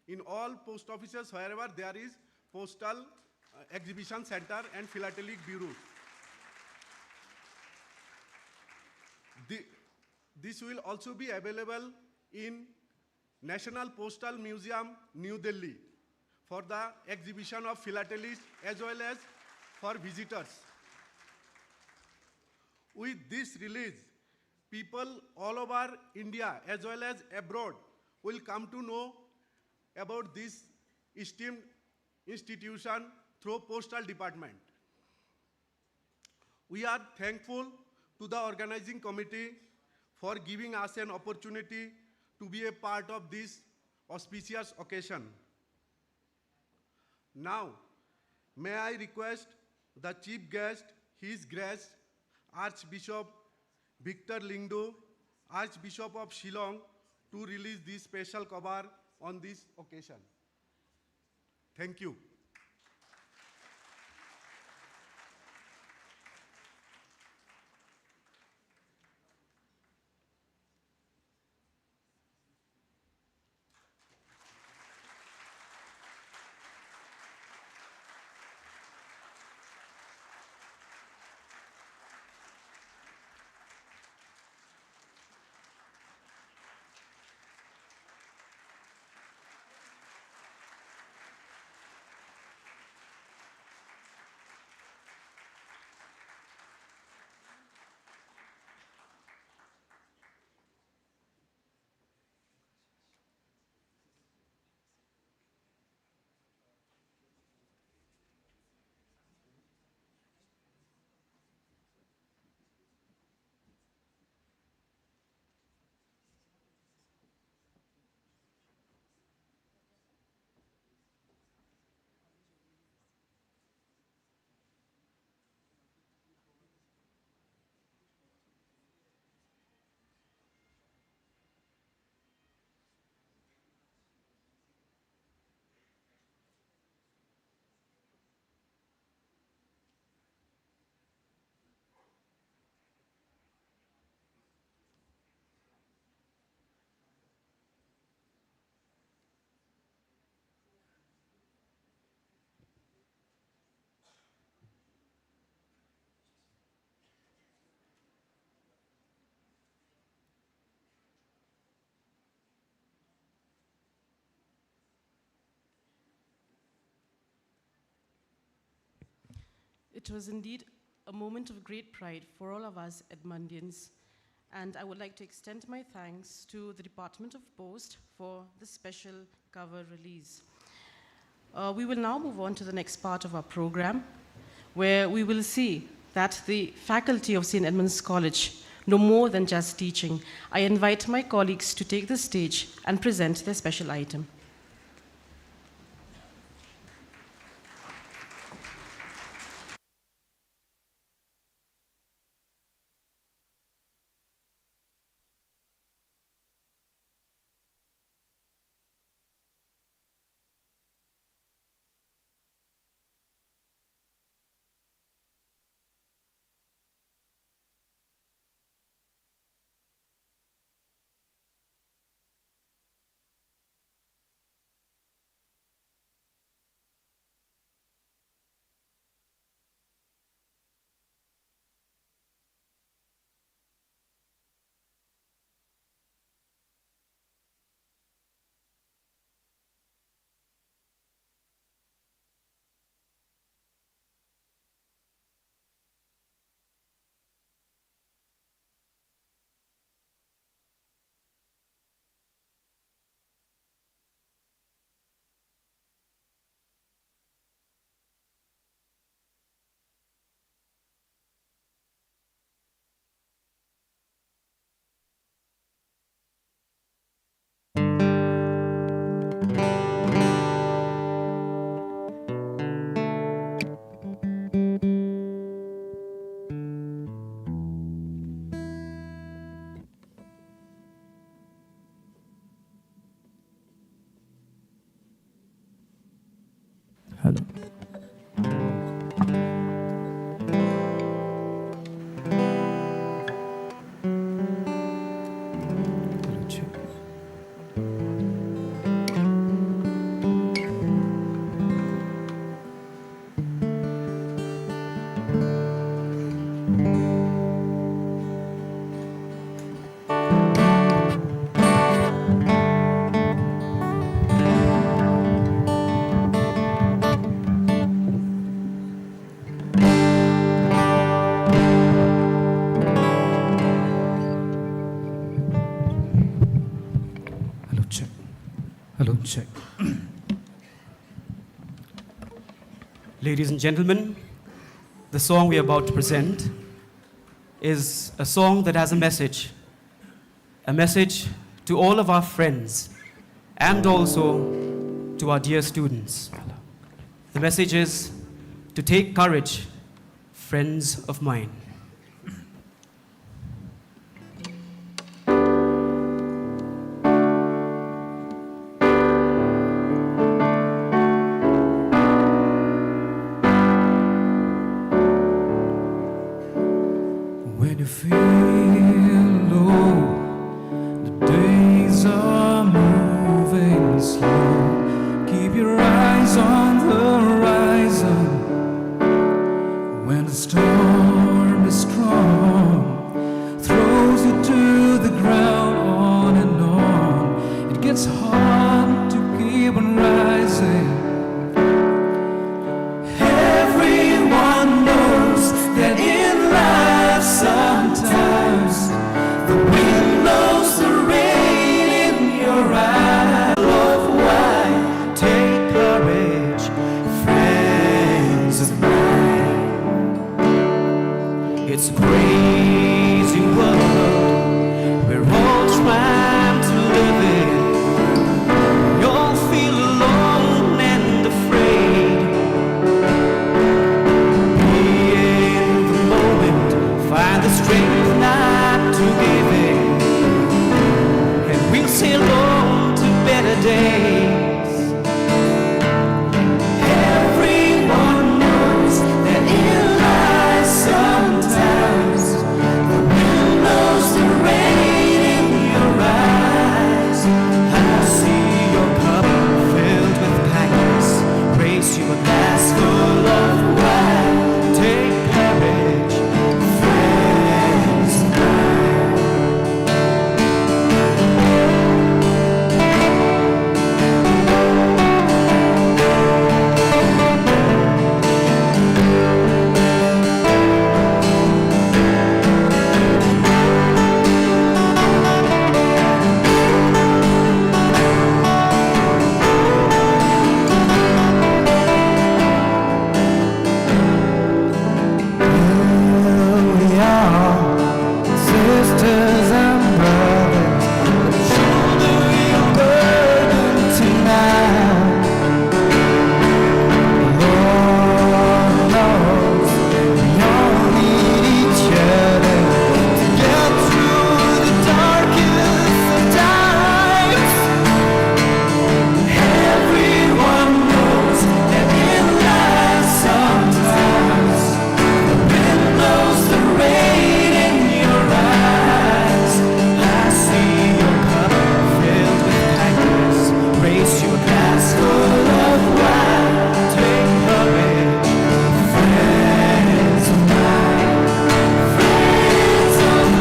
in all post offices wherever there is postal exhibition center and philatelic bureaus. This will also be available in National Postal Museum, New Delhi, for the exhibition of philatelists as well as for visitors. With this release, people all over India as well as abroad will come to know about this esteemed institution through Postal Department. We are thankful to the organizing committee for giving us an opportunity to be a part of this auspicious occasion. Now, may I request the chief guest, His Grace, Archbishop Victor Lingdo, Archbishop of Shillong, to release this special cover on this occasion. Thank you. It was indeed a moment of great pride for all of us Edmundians, and I would like to extend my thanks to the Department of Post for the special cover release. We will now move on to the next part of our program, where we will see that the faculty of St. Edmund's College know more than just teaching. I invite my colleagues to take the stage and present their special item. Hello. Hello, check. Hello, check. Ladies and gentlemen, the song we are about to present is a song that has a message to all of our friends and also to our dear students. The message is to take courage, friends of mine. When you feel low, the days are moving slow. Keep your eyes on the horizon. When the storm is strong, throws you to the ground on and on. It gets hard to keep on rising. Everyone knows that in life sometimes the wind blows the rain in your eyes. Love, why? Take courage, friends of mine. It's a crazy world we're all trying to live in. You all feel alone and afraid. Find the strength not to give in, and we'll sail on to better days. Everyone knows that in life sometimes the wind blows the rain in your eyes. I see your cup filled with kindness. Raise you a glass full of wine. Take courage, friends of mine. Here we are, sisters and brothers, shoulder your burden tonight. Lord knows we all need each other to get through the darkest of times. Everyone knows that in life sometimes the wind blows the rain in your eyes. I see your cup filled with kindness. Raise you a glass full of wine. Take courage, friends of mine. Friends of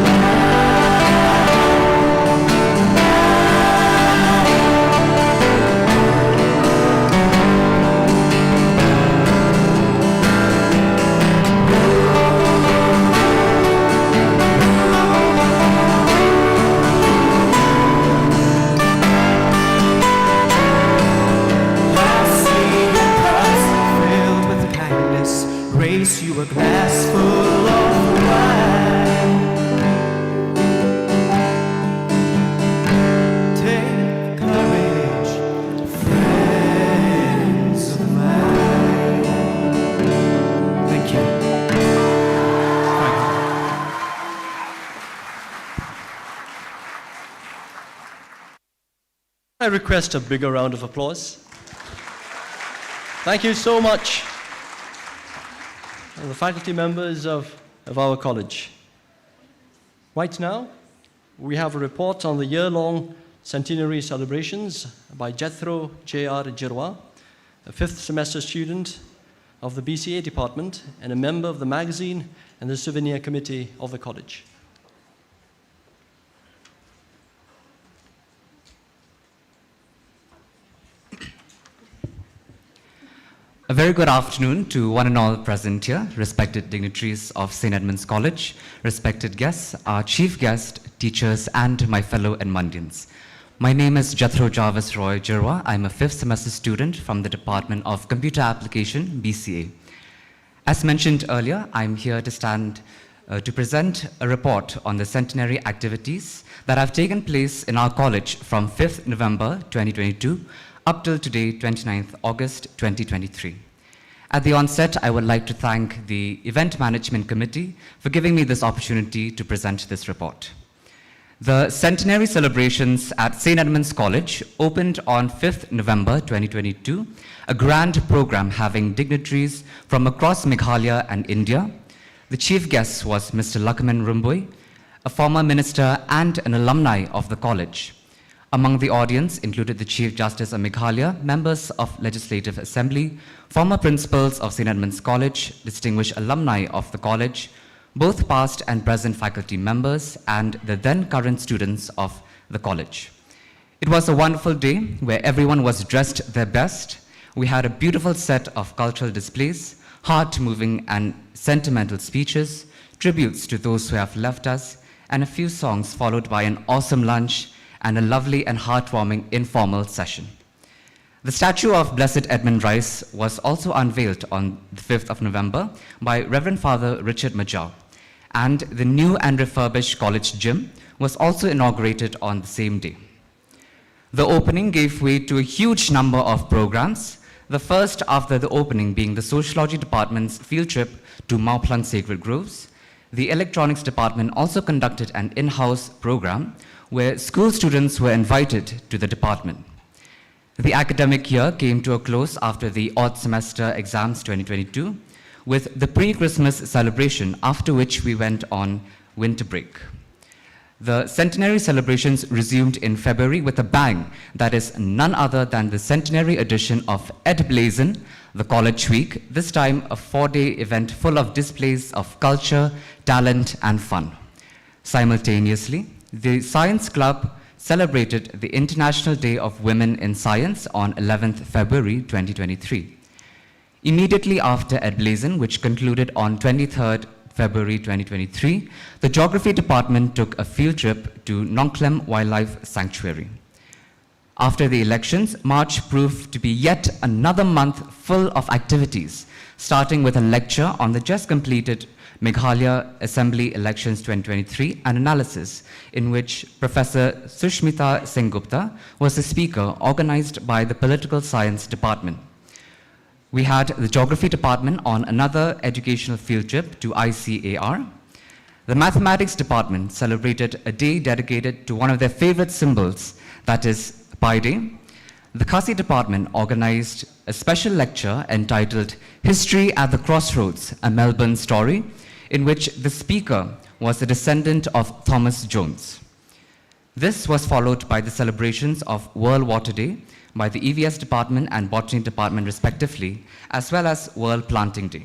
filled with kindness, raise you a glass full of wine. Take courage, friends of mine. Thank you. I request a bigger round of applause. Thank you so much, the faculty members of our college. Right now, we have a report on the year-long centenary celebrations by Jethro J.R. Jirwa, a fifth semester student of the BCA department and a member of the magazine and the souvenir committee of the college. A very good afternoon to one and all present here, respected dignitaries of St. Edmund's College, respected guests, our chief guest, teachers, and my fellow Edmundians. My name is Jethro Jarvis Roy Jirwa. I'm a fifth semester student from the Department of Computer Application, BCA. As mentioned earlier, I'm here to present a report on the centenary activities that have taken place in our college from 5th November 2022 up till today, 29th August 2023. At the onset, I would like to thank the Event Management Committee for giving me this opportunity to present this report. The centenary celebrations at St. Edmund's College opened on 5th November 2022, a grand program having dignitaries from across Meghalaya and India. The chief guest was Mr. Lakshman Rumbui, a former minister and an alumni of the college. Among the audience included the Chief Justice of Meghalaya, members of Legislative Assembly, former principals of St. Edmund's College, distinguished alumni of the college, both past and present faculty members, and the then current students of the college. It was a wonderful day where everyone was dressed their best. We had a beautiful set of cultural displays, heart-moving and sentimental speeches, tributes to those who have left us, and a few songs followed by an awesome lunch and a lovely and heartwarming informal session. The statue of Blessed Edmund Rice was also unveiled on the 5th of November by Reverend Father Richard Major, and the new and refurbished college gym was also inaugurated on the same day. The opening gave way to a huge number of programs, the first after the opening being the Sociology Department's field trip to Mauplan Sacred Groves. The Electronics Department also conducted an in-house program where school students were invited to the department. The academic year came to a close after the odd semester exams 2022, with the pre-Christmas celebration, after which we went on winter break. The centenary celebrations resumed in February with a bang that is none other than the centenary edition of Ed Blazon, the College Week, this time a 4-day event full of displays of culture, talent, and fun. Simultaneously, the Science Club celebrated the International Day of Women in Science on 11th February 2023. Immediately after Ed Blazon, which concluded on 23rd February 2023, the Geography Department took a field trip to Nongklem Wildlife Sanctuary. After the elections, March proved to be yet another month full of activities, starting with a lecture on the just completed Meghalaya Assembly Elections 2023 and analysis, in which Professor Sushmita Sengupta was the speaker, organized by the Political Science Department. We had the Geography Department on another educational field trip to ICAR. The Mathematics Department celebrated a day dedicated to one of their favorite symbols, that is Pi Day. The Khasi Department organized a special lecture entitled History at the Crossroads, a Melbourne Story, in which the speaker was a descendant of Thomas Jones. This was followed by the celebrations of World Water Day by the EVS Department and Botany Department respectively, as well as World Planting Day.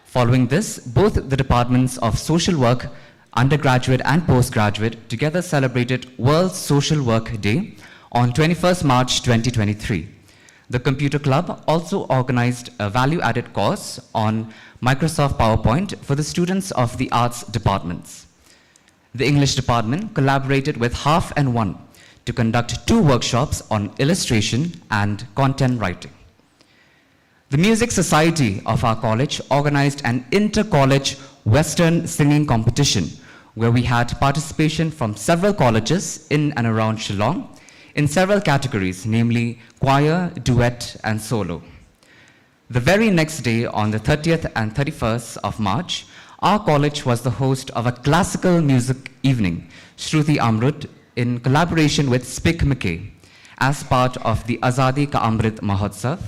Following this, both the departments of social work, undergraduate and postgraduate, together celebrated World Social Work Day on 21st March 2023. The Computer Club also organized a value-added course on Microsoft PowerPoint for the students of the arts departments. The English department collaborated with Half and One to conduct 2 workshops on illustration and content writing. The Music Society of our college organized an inter-college Western singing competition where we had participation from several colleges in and around Shillong in several categories, namely choir, duet, and solo. The very next day, on the 30th and 31st of March, our college was the host of a classical music evening, Shruti Amrut, in collaboration with Spick McKay. as part of the Azadi Ka Amrit Mahotsav.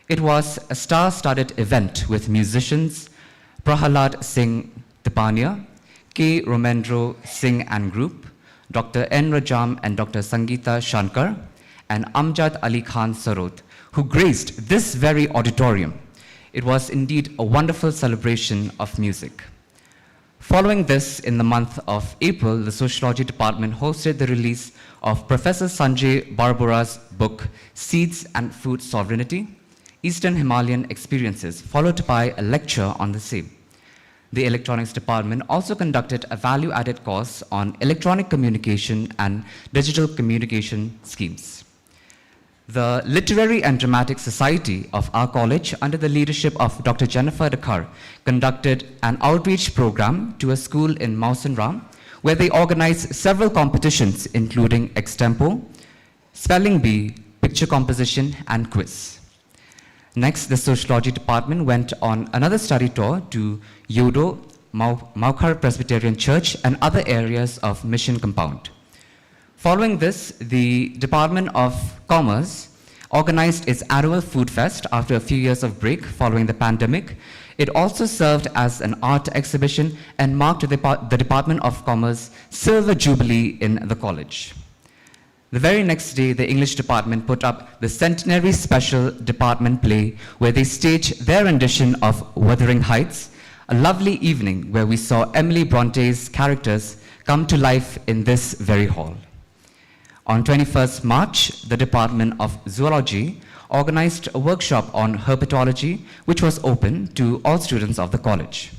It was a star-studded event with musicians Prahalad Singh Tipania, K. Romendro Singh and Group, Dr. N. Rajam and Dr. Sangeeta Shankar, and Amjad Ali Khan Sarot, who graced this very auditorium. It was indeed a wonderful celebration of music. Following this, in the month of April, the Sociology Department hosted the release of Professor Sanjay Barbara's book, Seeds and Food Sovereignty, Eastern Himalayan Experiences, followed by a lecture on the same. The Electronics Department also conducted a value-added course on electronic communication and digital communication schemes. The Literary and Dramatic Society of our college, under the leadership of Dr. Jennifer Dakar, conducted an outreach program to a school in Mausanram, where they organized several competitions, including extempo, spelling bee, picture composition, and quiz. Next, the Sociology Department went on another study tour to Yodo, Maukhar Presbyterian Church, and other areas of Mission Compound. Following this, the Department of Commerce organized its annual food fest after a few years of break following the pandemic. It also served as an art exhibition and marked the Department of Commerce Silver Jubilee in the college. The very next day, the English department put up the Centenary Special Department play, where they staged their rendition of Wuthering Heights, a lovely evening where we saw Emily Bronte's characters come to life in this very hall. On 21st March, the Department of Zoology organized a workshop on herpetology, which was open to all students of the college.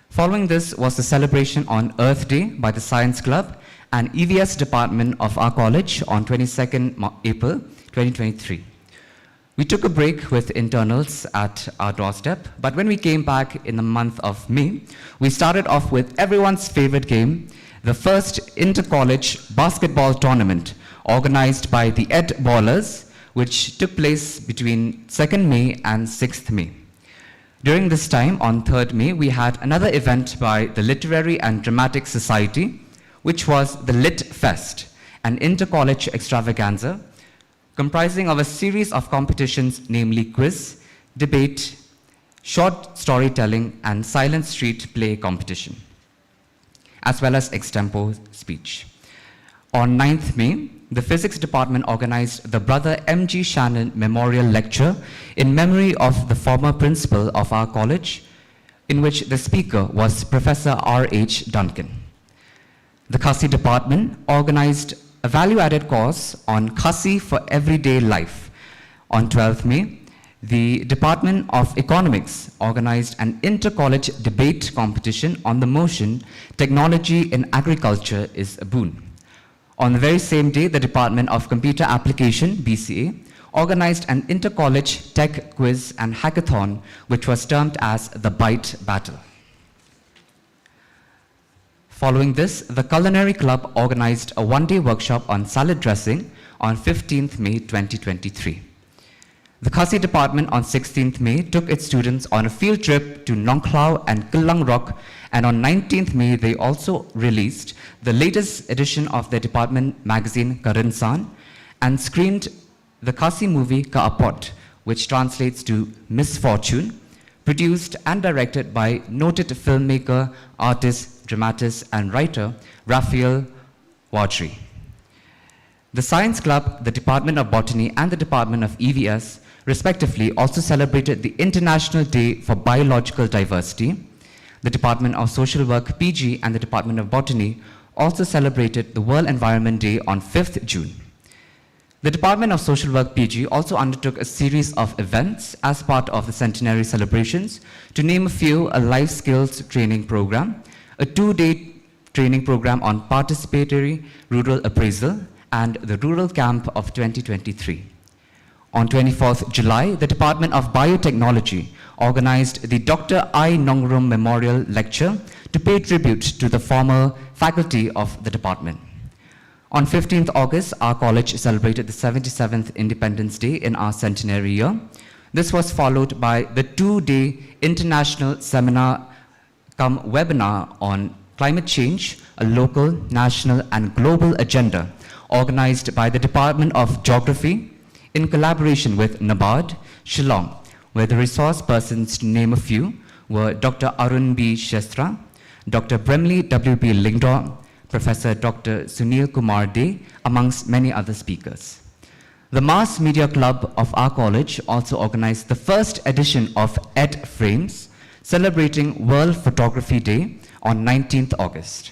Following this was the celebration on Earth Day by the Science Club and EVS department of our college on 22nd April 2023. We took a break with internals at our doorstep, but when we came back in the month of May, we started off with everyone's favorite game, the first inter-college basketball tournament organized by the Ed Ballers, which took place between 2nd May and 6th May. During this time, on 3rd May, we had another event by the Literary and Dramatic Society, which was the Lit Fest, an inter-college extravaganza comprising of a series of competitions, namely quiz, debate, short storytelling, and silent street play competition, as well as extempo speech. On 9th May, the Physics Department organized the Brother M.G. Shannon Memorial Lecture in memory of the former principal of our college, in which the speaker was Professor R.H. Duncan. The Khasi Department organized a value-added course on Khasi for everyday life. On 12th May, the Department of Economics organized an inter-college debate competition on the motion, Technology in Agriculture is a Boon. On the very same day, the Department of Computer Application, BCA, organized an inter-college tech quiz and hackathon, which was termed as the Bite Battle. Following this, the Culinary Club organized a one-day workshop on salad dressing on 15th May 2023. The Khasi Department on 16th May took its students on a field trip to Nongklao and Kilang Rock, and on 19th May they also released the latest edition of their department magazine Karinsan and screened the Khasi movie Kaapot, which translates to Misfortune, produced and directed by noted filmmaker, artist, dramatist, and writer Raphael Wadri. The Science Club, the Department of Botany, and the Department of EVS respectively also celebrated the International Day for Biological Diversity. The Department of Social Work, PG, and the Department of Botany also celebrated the World Environment Day on 5th June. The Department of Social Work, PG, also undertook a series of events as part of the centenary celebrations. To name a few, a life skills training program, a 2-day training program on participatory rural appraisal, and the Rural Camp of 2023. On 24th July, the Department of Biotechnology organized the Dr. I. Nongrum Memorial Lecture to pay tribute to the former faculty of the department. On 15th August, our college celebrated the 77th Independence Day in our centenary year. This was followed by the 2-day international seminar cum webinar on climate change, a local, national, and global agenda, organized by the Department of Geography in collaboration with NABARD, Shillong, where the resource persons, to name a few, were Dr. Arun B. Shestra, Dr. Bremley W.B. Lingdor, Professor Dr. Sunil Kumar Dey, amongst many other speakers. The Mass Media Club of our college also organized the first edition of Ed Frames, celebrating World Photography Day on 19th August.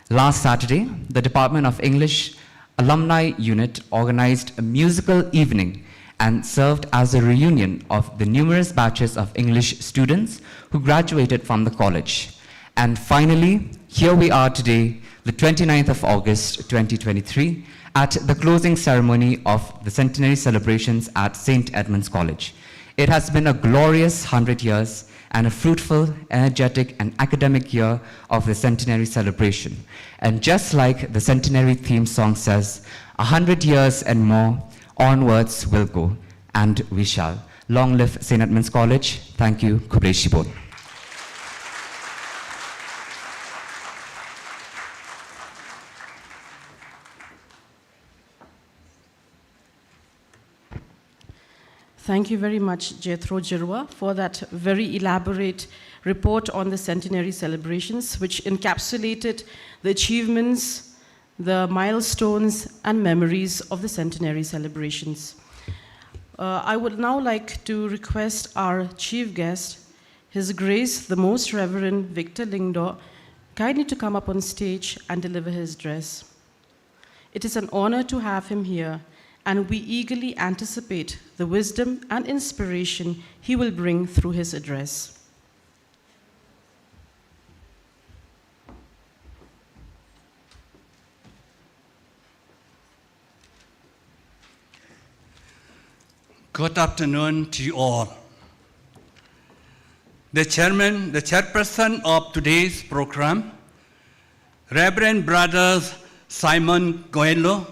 Last Saturday, the Department of English Alumni Unit organized a musical evening and served as a reunion of the numerous batches of English students who graduated from the college. And finally, here we are today, the 29th of August 2023, at the closing ceremony of the centenary celebrations at St. Edmund's College. It has been a glorious 100 years and a fruitful, energetic, and academic year of the centenary celebration. And just like the centenary theme song says, 100 years and more, onwards we'll go, and we shall. Long live St. Edmund's College. Thank you. Kubre Shibon. Thank you very much, Jethro Jirwa, for that very elaborate report on the centenary celebrations, which encapsulated the achievements, the milestones, and memories of the centenary celebrations. I would now like to request our chief guest, His Grace, the Most Reverend Victor Lingdor, kindly to come up on stage and deliver his address. It is an honor to have him here, and we eagerly anticipate the wisdom and inspiration he will bring through his address. Good afternoon to you all. The chairperson of today's program, Reverend Brothers Simon Goello,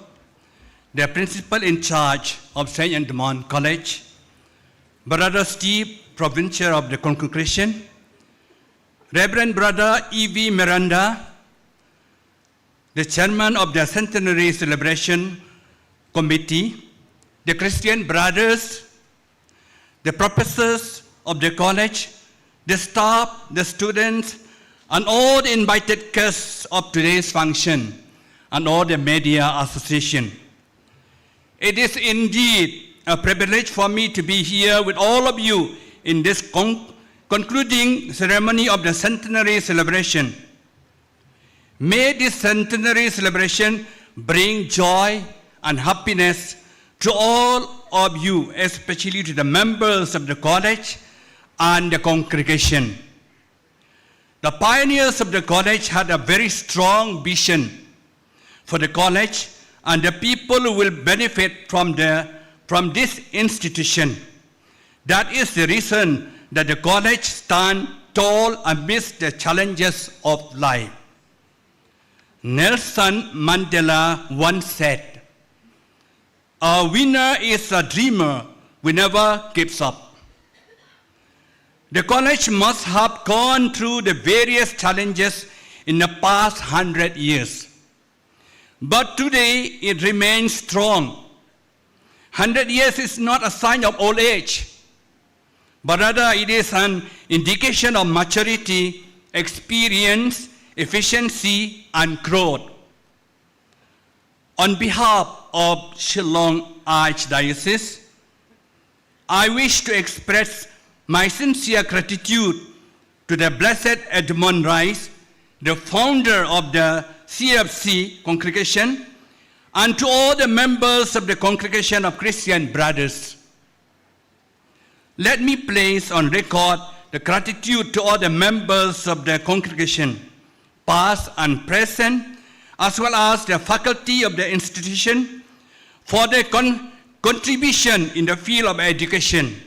the principal in charge of St. Edmund College, Brother Steve, provincial of the congregation, Reverend Brother E.V. Miranda, the chairman of the Centenary Celebration Committee, the Christian brothers, the professors of the college, the staff, the students, and all the invited guests of today's function, and all the media association. It is indeed a privilege for me to be here with all of you in this concluding ceremony of the centenary celebration. May this centenary celebration bring joy and happiness to all of you, especially to the members of the college and the congregation. The pioneers of the college had a very strong vision for the college and the people who will benefit from this institution. That is the reason that the college stands tall amidst the challenges of life. Nelson Mandela once said, "A winner is a dreamer who never gives up." The college must have gone through the various challenges in the past 100 years. But today, it remains strong. 100 years is not a sign of old age, but rather it is an indication of maturity, experience, efficiency, and growth. On behalf of Shillong Archdiocese, I wish to express my sincere gratitude to the Blessed Edmund Rice, the founder of the CFC congregation, and to all the members of the congregation of Christian brothers. Let me place on record the gratitude to all the members of the congregation, past and present, as well as the faculty of the institution, for their contribution in the field of education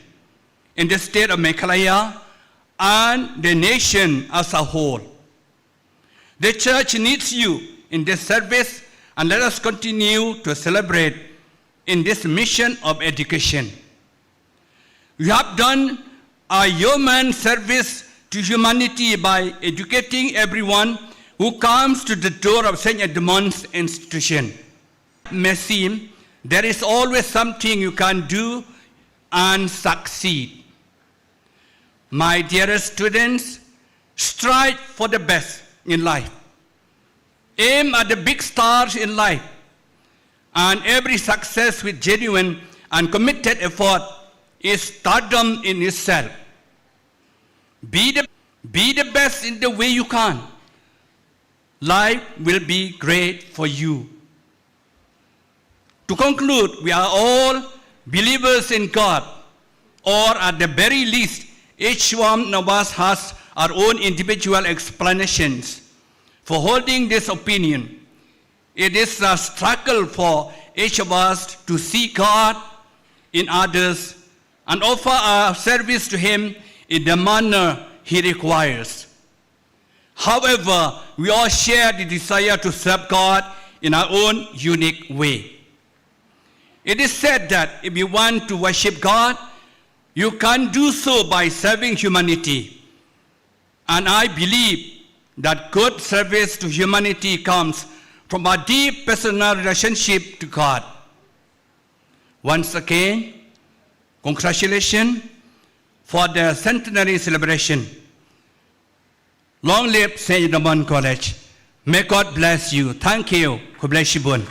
in the state of Meghalaya and the nation as a whole. The church needs you in this service, and let us continue to celebrate in this mission of education. You have done a yeoman service to humanity by educating everyone who comes to the door of St. Edmund's institution. may seem, there is always something you can do and succeed. My dearest students, strive for the best in life. Aim at the big stars in life, and every success with genuine and committed effort is stardom in itself. Be the best in the way you can. Life will be great for you. To conclude, we are all believers in God, or at the very least, each one of us has our own individual explanations for holding this opinion. It is a struggle for each of us to see God in others and offer our service to Him in the manner He requires. However, we all share the desire to serve God in our own unique way. It is said that if you want to worship God, you can do so by serving humanity. And I believe that good service to humanity comes from a deep personal relationship to God. Once again, congratulations for the centenary celebration. Long live St. Edmund College. May God bless you. Thank you. God bless you.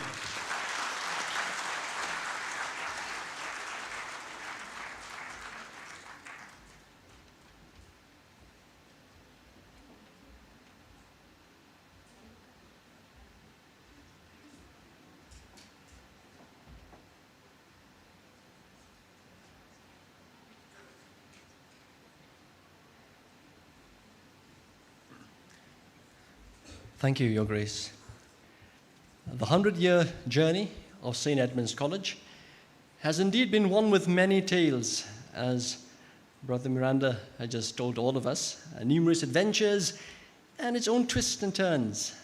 Thank you, Your Grace. The 100-year journey of St. Edmund's College has indeed been one with many tales, as Brother Miranda has just told all of us, numerous adventures and its own twists and turns.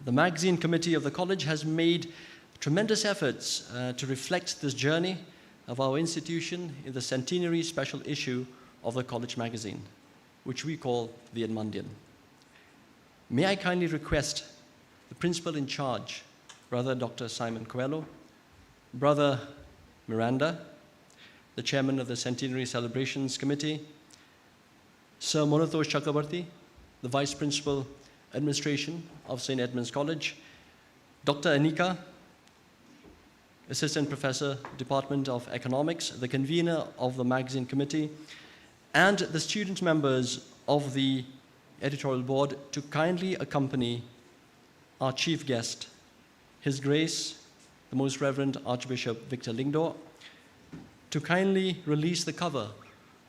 The magazine committee of the college has made tremendous efforts to reflect this journey of our institution in the centenary special issue of the college magazine, which we call the Edmundian. May I kindly request the principal in charge, Brother Dr. Simon Coelho, Brother Miranda, the chairman of the Centenary Celebrations Committee, Sir Monotosh Chakrabarti, the vice principal administration of St. Edmund's College, Dr. Anika, assistant professor, Department of Economics, the convener of the magazine committee, and the student members of the editorial board to kindly accompany our chief guest, His Grace, the Most Reverend Archbishop Victor Lingdo, to kindly release the cover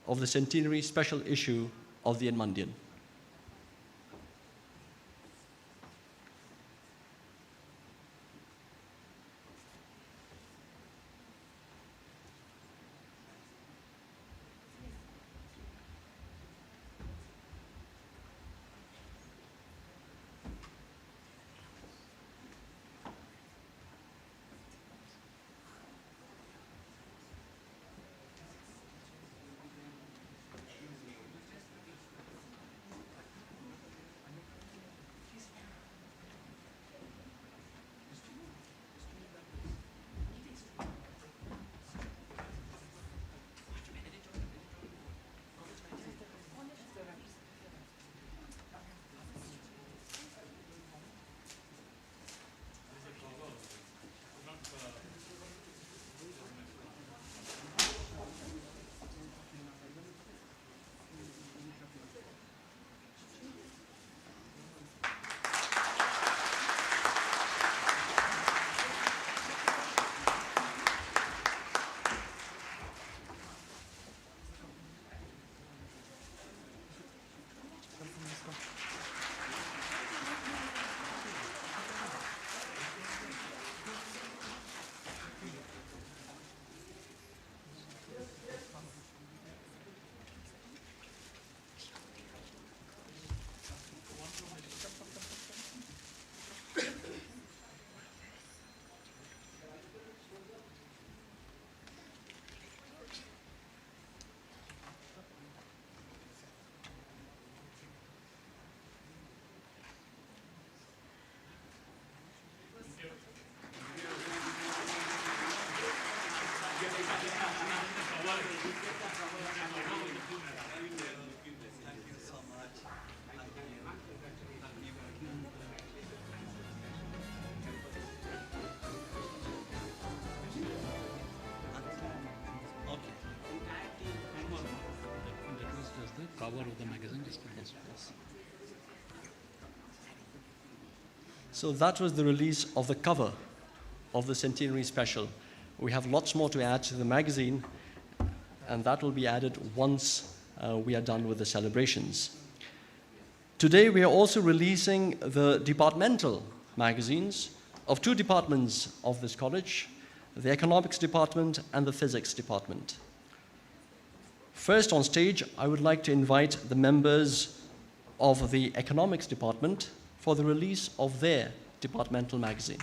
of the centenary special issue of the Edmundian. Cover of the magazine is So that was the release of the cover of the Centenary Special. We have lots more to add to the magazine, and that will be added once we are done with the celebrations. Today we are also releasing the departmental magazines of two departments of this college, the Economics Department and the Physics Department. First on stage, I would like to invite the members of the Economics Department for the release of their departmental magazine.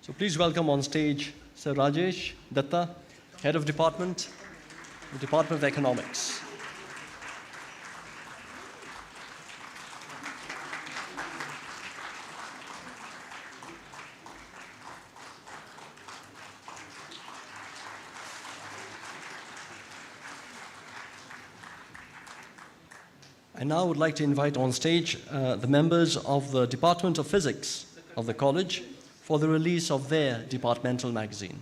So please welcome on stage Sir Rajesh Datta, Head of Department, the Department of Economics. I now would like to invite on stage the members of the Department of Physics of the college for the release of their departmental magazine.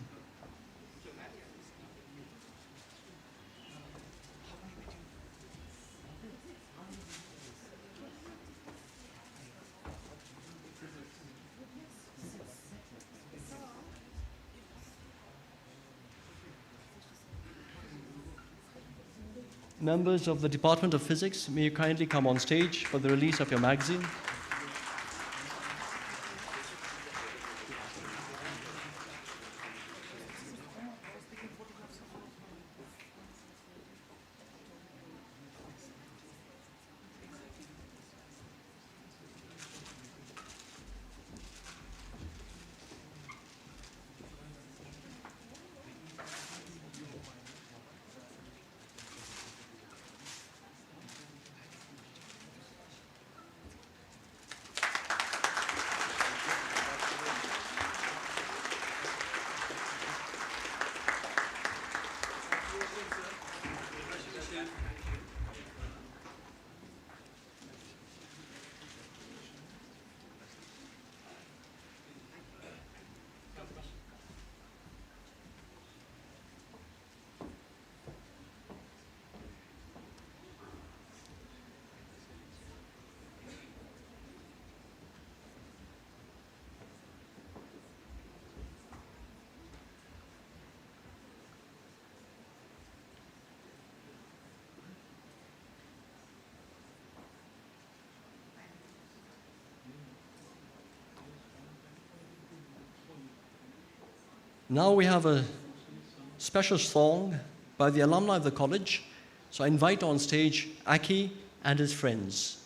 Members of the Department of Physics, may you kindly come on stage for the release of your magazine. Now we have a special song by the alumni of the college. So I invite on stage Aki and his friends.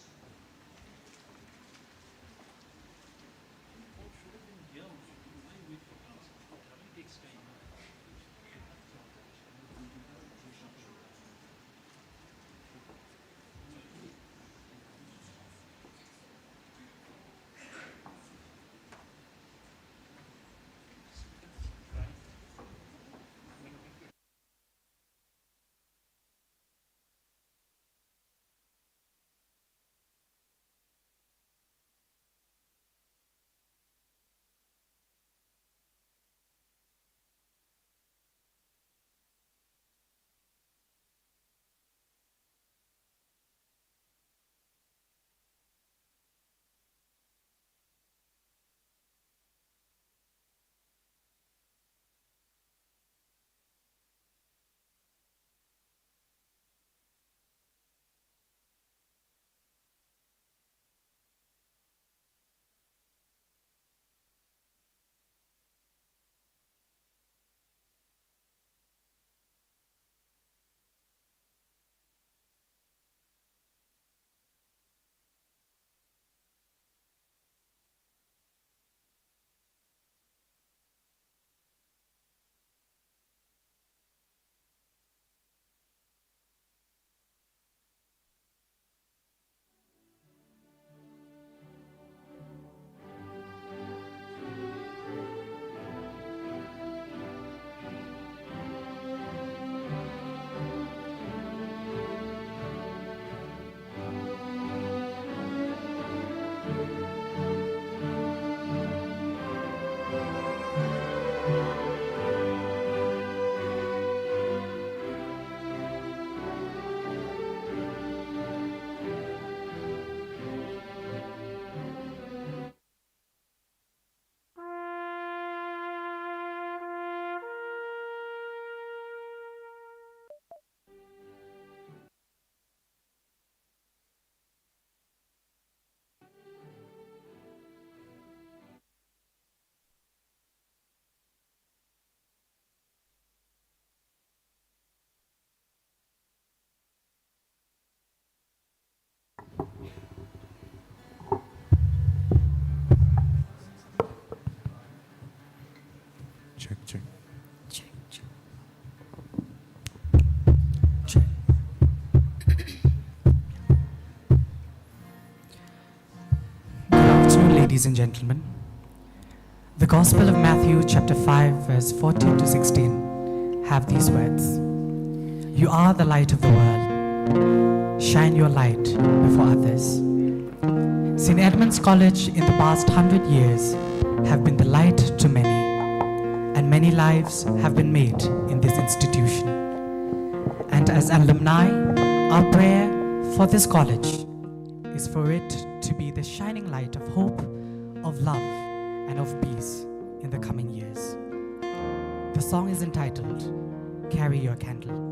check, check. Good afternoon, ladies and gentlemen. The Gospel of Matthew, chapter 5, verse 14 to 16, have these words: You are the light of the world. Shine your light before others. St. Edmund's College in the past 100 years have been the light to many, and many lives have been made in this institution. And as alumni, our prayer for this college is for it to be the shining light of hope, of love, and of peace in the coming years. The song is entitled, Carry Your Candle.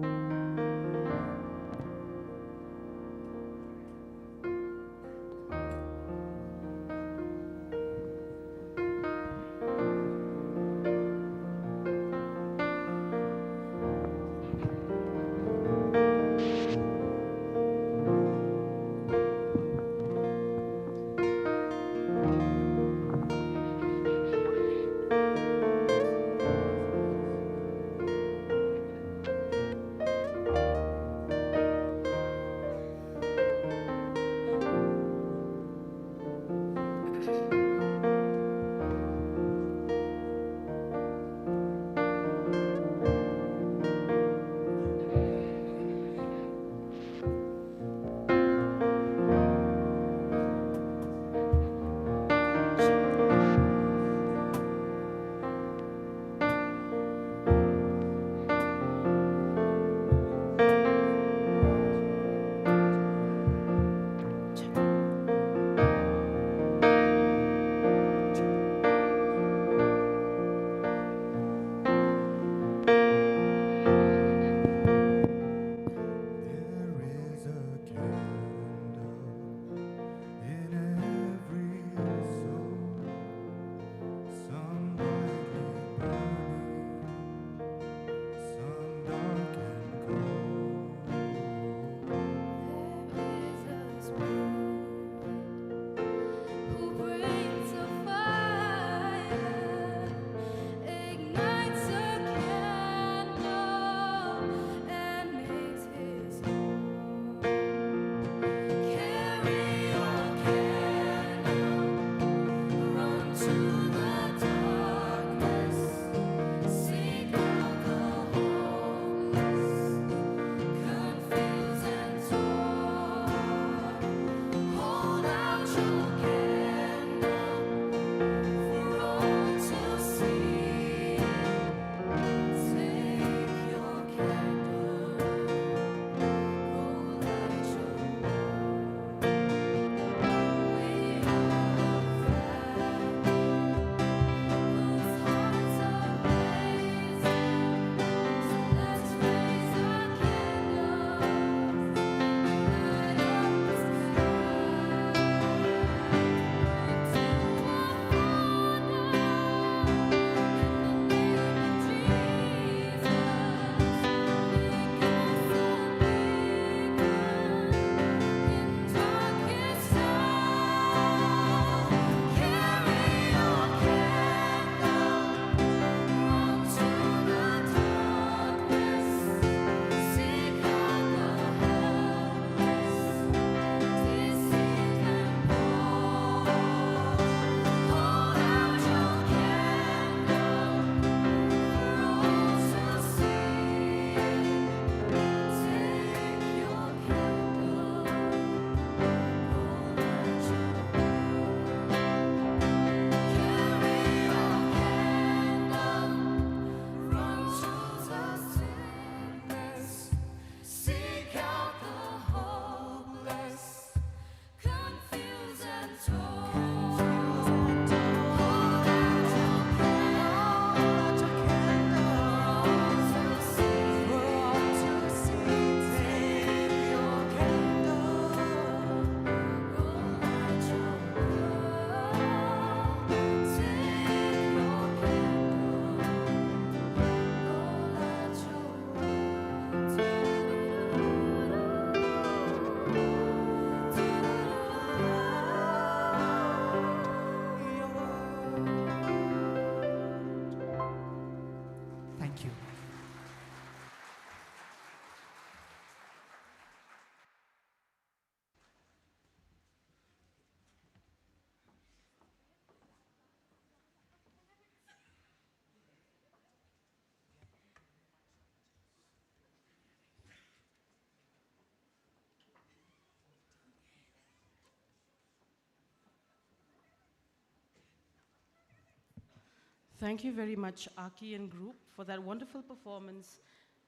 Thank you very much, Aki and group, for that wonderful performance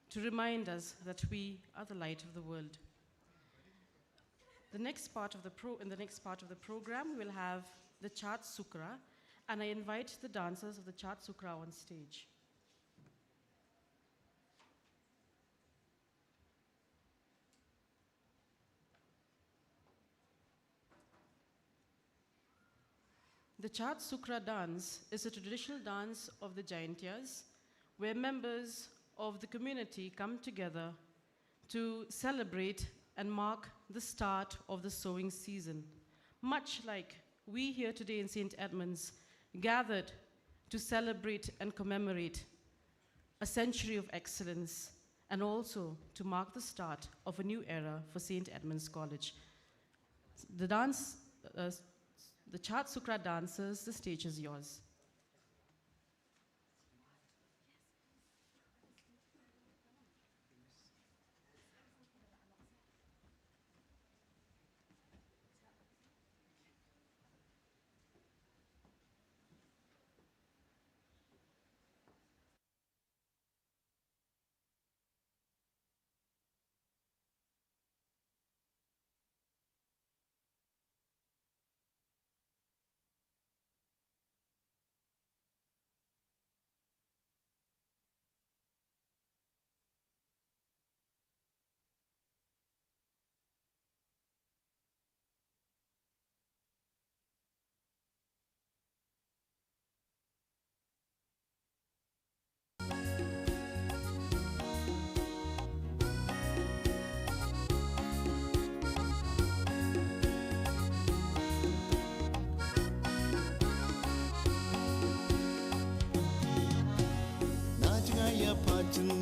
to remind us that we are the light of the world. In the next part of the program, we'll have the Chat Sukra, and I invite the dancers of the Chat Sukra on stage. The Chat Sukra dance is a traditional dance of the Jaintias, where members of the community come together to celebrate and mark the start of the sowing season. Much like we here today in St. Edmund's gathered to celebrate and commemorate a century of excellence and also to mark the start of a new era for St. Edmund's College. The Chat Sukra dancers, the stage is yours.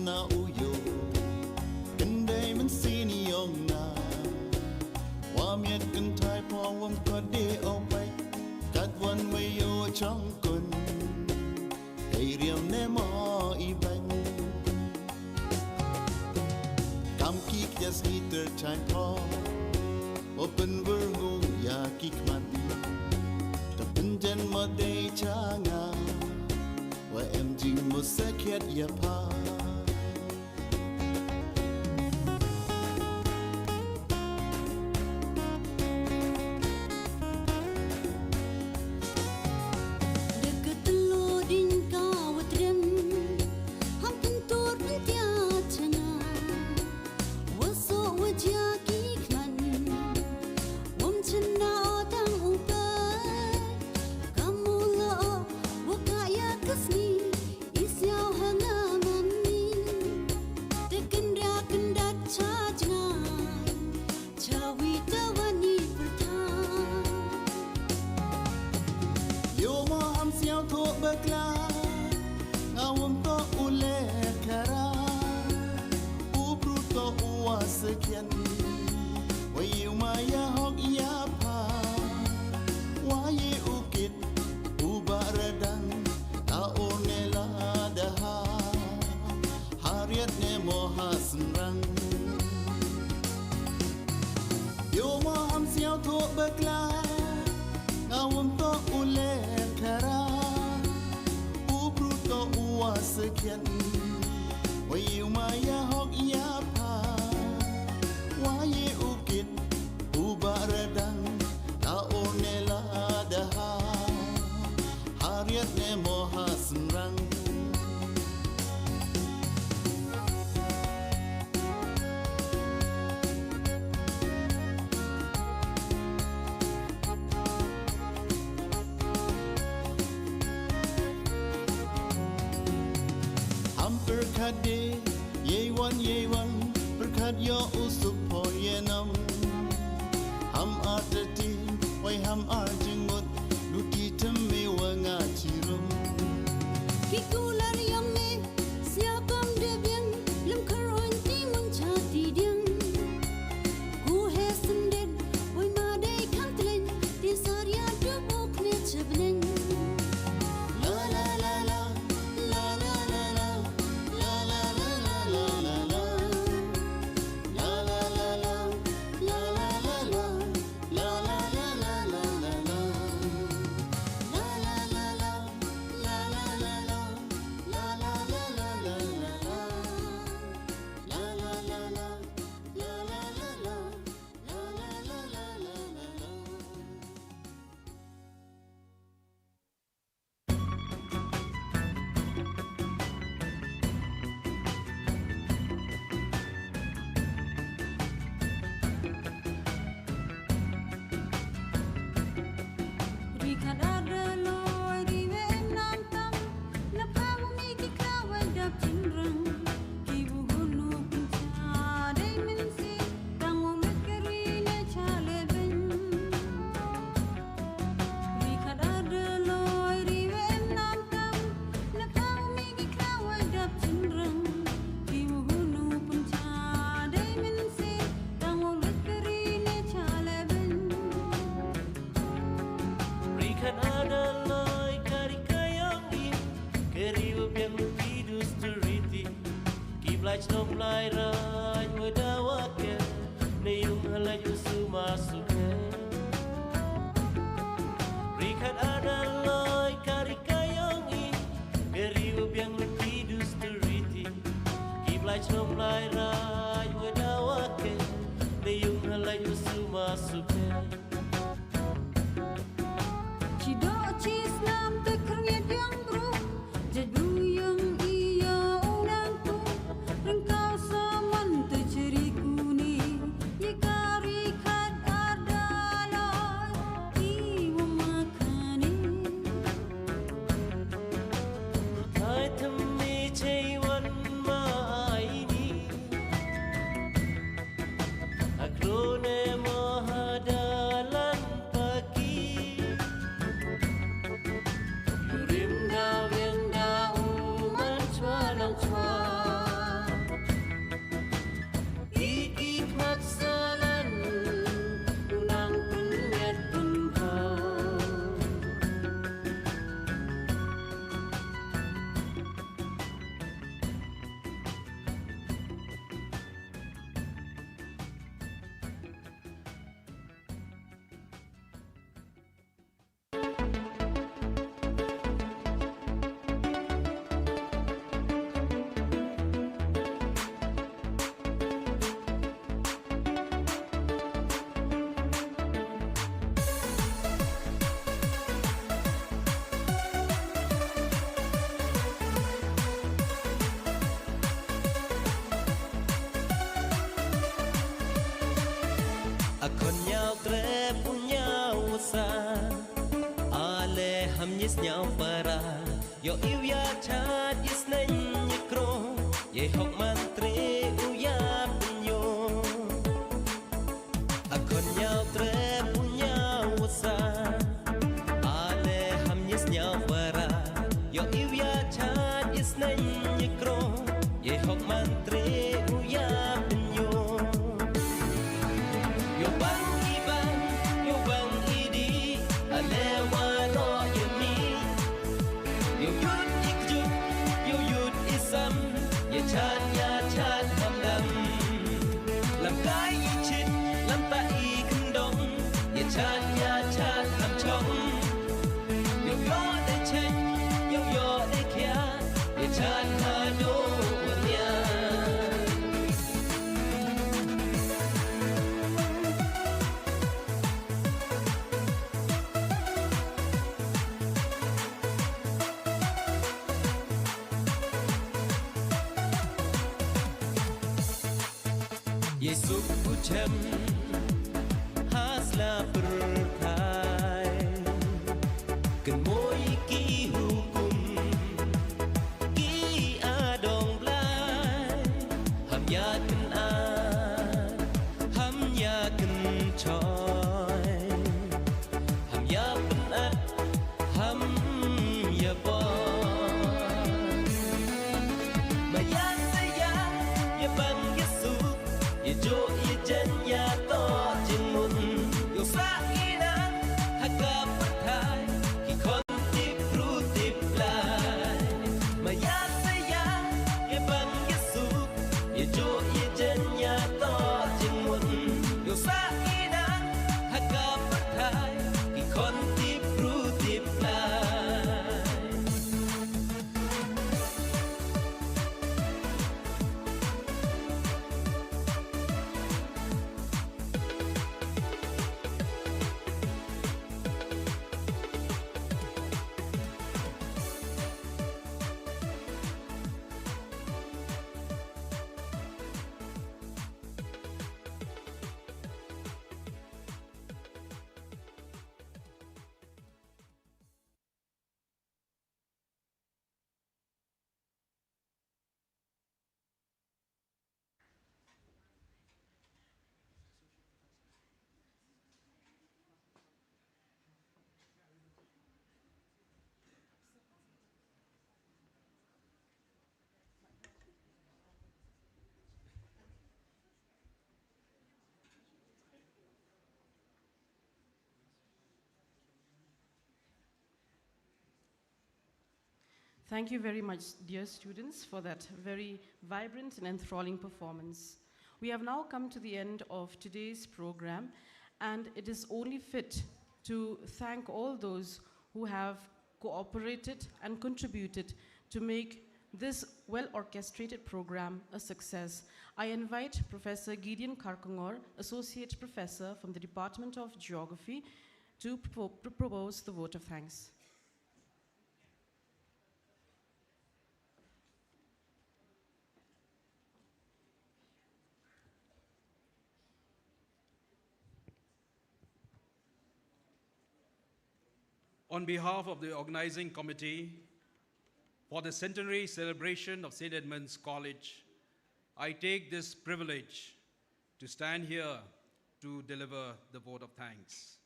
Na uyo kendai men sini yong na wa miet kan thai po wam ko de o pai kat wan me yo chong kun hey riam ne mo I bang kam ki just need the time po open world ya kik man ta pen mo de changa wa em jing mo sakhet ya pa nhau para yo yêu ya chat is na nyekro ye hok mantre uya punyo akon nhau tre punya usa ale ham yes nhau para yo yêu ya chat is na nyekro ye hok mantre uya punyo yo bang ibang yo bang idi ale wa no ye mi yo yut ikju yo yut isam ye chat ham dam lam kai y chit lam ta y khun dong ye chat ham chong yo yo de chen yo de kya ye chat ha do nya Yesus ucap haslah berkai Kenmoi ki hukum ki adong blai Ham yakin ham yakin choy Ham ya penat ham ya boy Maya saya ya bang Yesus ye jo ye jen ya Thank you very much, dear students, for that very vibrant and enthralling performance. We have now come to the end of today's program, and it is only fit to thank all those who have cooperated and contributed to make this well-orchestrated program a success. I invite Professor Gideon Karkungor, Associate Professor from the Department of Geography, to propose the vote of thanks. On behalf of the organizing committee for the centenary celebration of St. Edmund's College, I take this privilege to stand here to deliver the vote of thanks.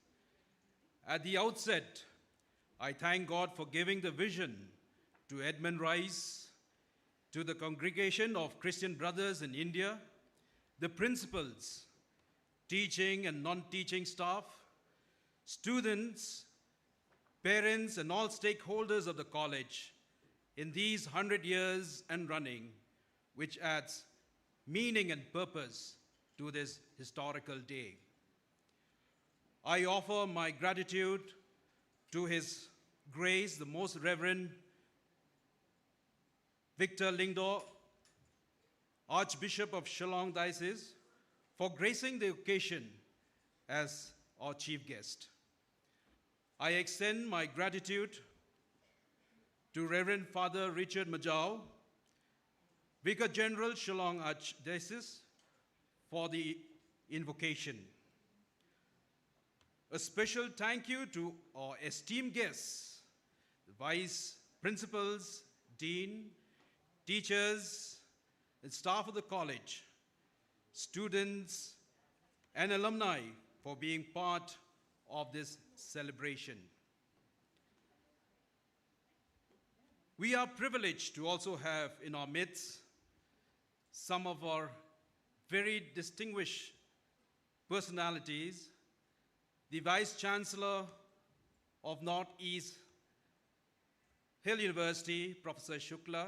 At the outset, I thank God for giving the vision to Edmund Rice, to the Congregation of Christian Brothers in India, the principals, teaching and non-teaching staff, students, parents, and all stakeholders of the college in these 100 years and running, which adds meaning and purpose to this historical day. I offer my gratitude to His Grace, the Most Reverend Victor Lingdo, Archbishop of Shillong Diocese, for gracing the occasion as our chief guest. I extend my gratitude to Reverend Father Richard Majau, Vicar General Shillong Archdiocese, for the invocation. A special thank you to our esteemed guests, the vice principals, dean, teachers, and staff of the college, students, and alumni for being part of this celebration. We are privileged to also have in our midst some of our very distinguished personalities, the Vice Chancellor of Northeast Hill University, Professor Shukla,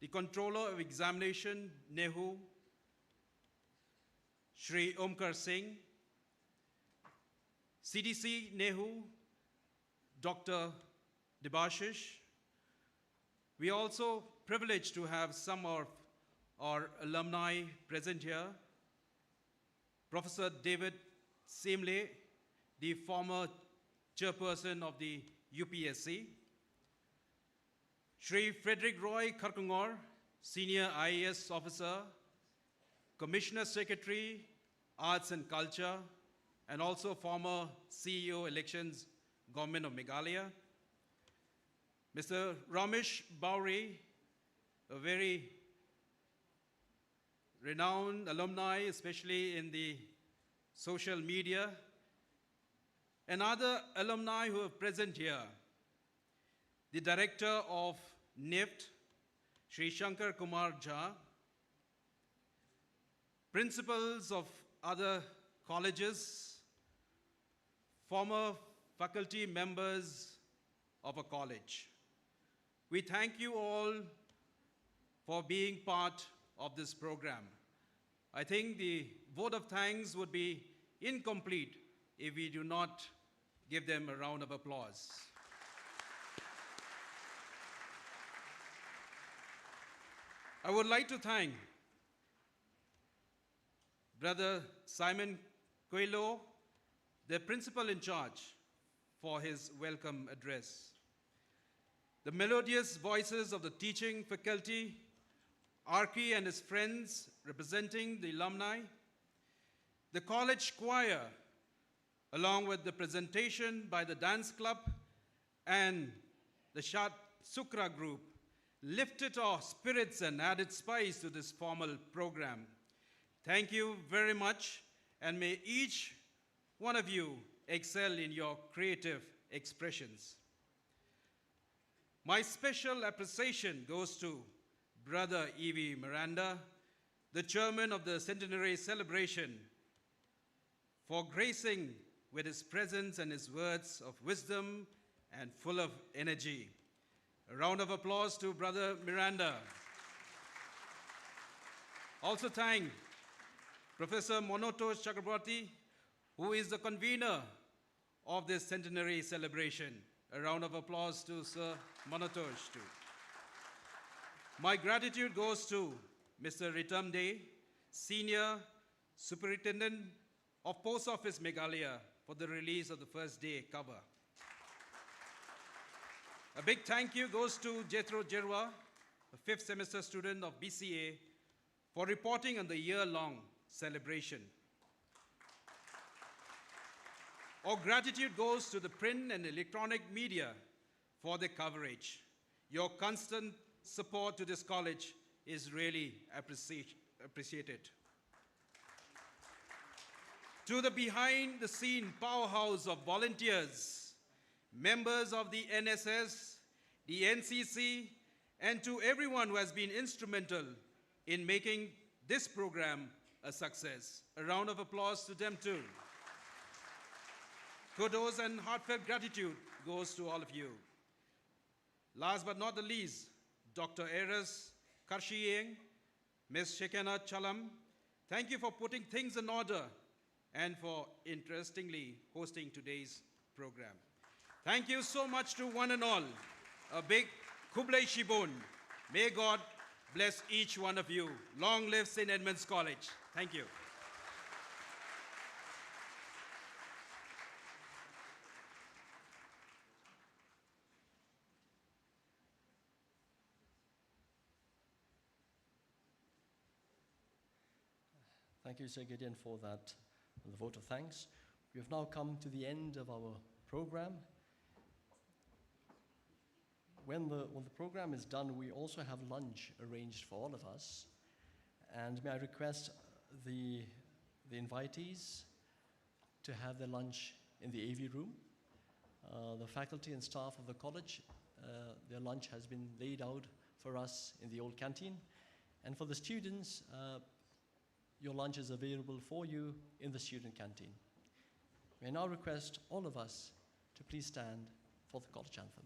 the Controller of Examination, Nehu, Shri Omkar Singh, CDC Nehu, Dr. Debashish. We are also privileged to have some of our alumni present here. Professor David Simle, the former chairperson of the UPSC. Shri Frederick Roy Karkungor, Senior IAS Officer, Commissioner Secretary, Arts and Culture, and also former CEO Elections, Government of Meghalaya. Mr. Ramesh Bowri, a very renowned alumni, especially in the social media, and other alumni who are present here. The Director of NIFT, Shri Shankar Kumar Jha, principals of other colleges, former faculty members of a college. We thank you all for being part of this program. I think the vote of thanks would be incomplete if we do not give them a round of applause. I would like to thank Brother Simon Coelho, the principal in charge, for his welcome address. The melodious voices of the teaching faculty, Arki and his friends representing the alumni, the college choir, along with the presentation by the dance club and the Shat Sukra group, lifted our spirits and added spice to this formal program. Thank you very much, and may each one of you excel in your creative expressions. My special appreciation goes to Brother Evie Miranda, the chairman of the centenary celebration, for gracing with his presence and his words of wisdom and full of energy. A round of applause to Brother Miranda. Also thank Professor Monotosh Chakraborty, who is the convener of this centenary celebration. A round of applause to Sir Monotosh too. My gratitude goes to Mr. Ritam Dey, Senior Superintendent of Post Office Meghalaya, for the release of the first day cover. A big thank you goes to Jethro Jerwa, a 5th semester student of BCA, for reporting on the year-long celebration. Our gratitude goes to the print and electronic media for their coverage. Your constant support to this college is really appreciated. To the behind-the-scene powerhouse of volunteers, members of the NSS, the NCC, and to everyone who has been instrumental in making this program a success. A round of applause to them too. Kudos and heartfelt gratitude goes to all of you. Last but not the least, Dr. Eras Karshiyeng, Ms. Shekena Chalam, thank you for putting things in order and for interestingly hosting today's program. Thank you so much to one and all. A big Kublai Shibun. May God bless each one of you. Long live St. Edmund's College. Thank you. Thank you, Sir Gideon, for that, the vote of thanks. We have now come to the end of our program. When the program is done, we also have lunch arranged for all of us. And may I request the invitees to have their lunch in the AV room. The faculty and staff of the college, their lunch has been laid out for us in the old canteen. And for the students, your lunch is available for you in the student canteen. May I now request all of us to please stand for the college anthem.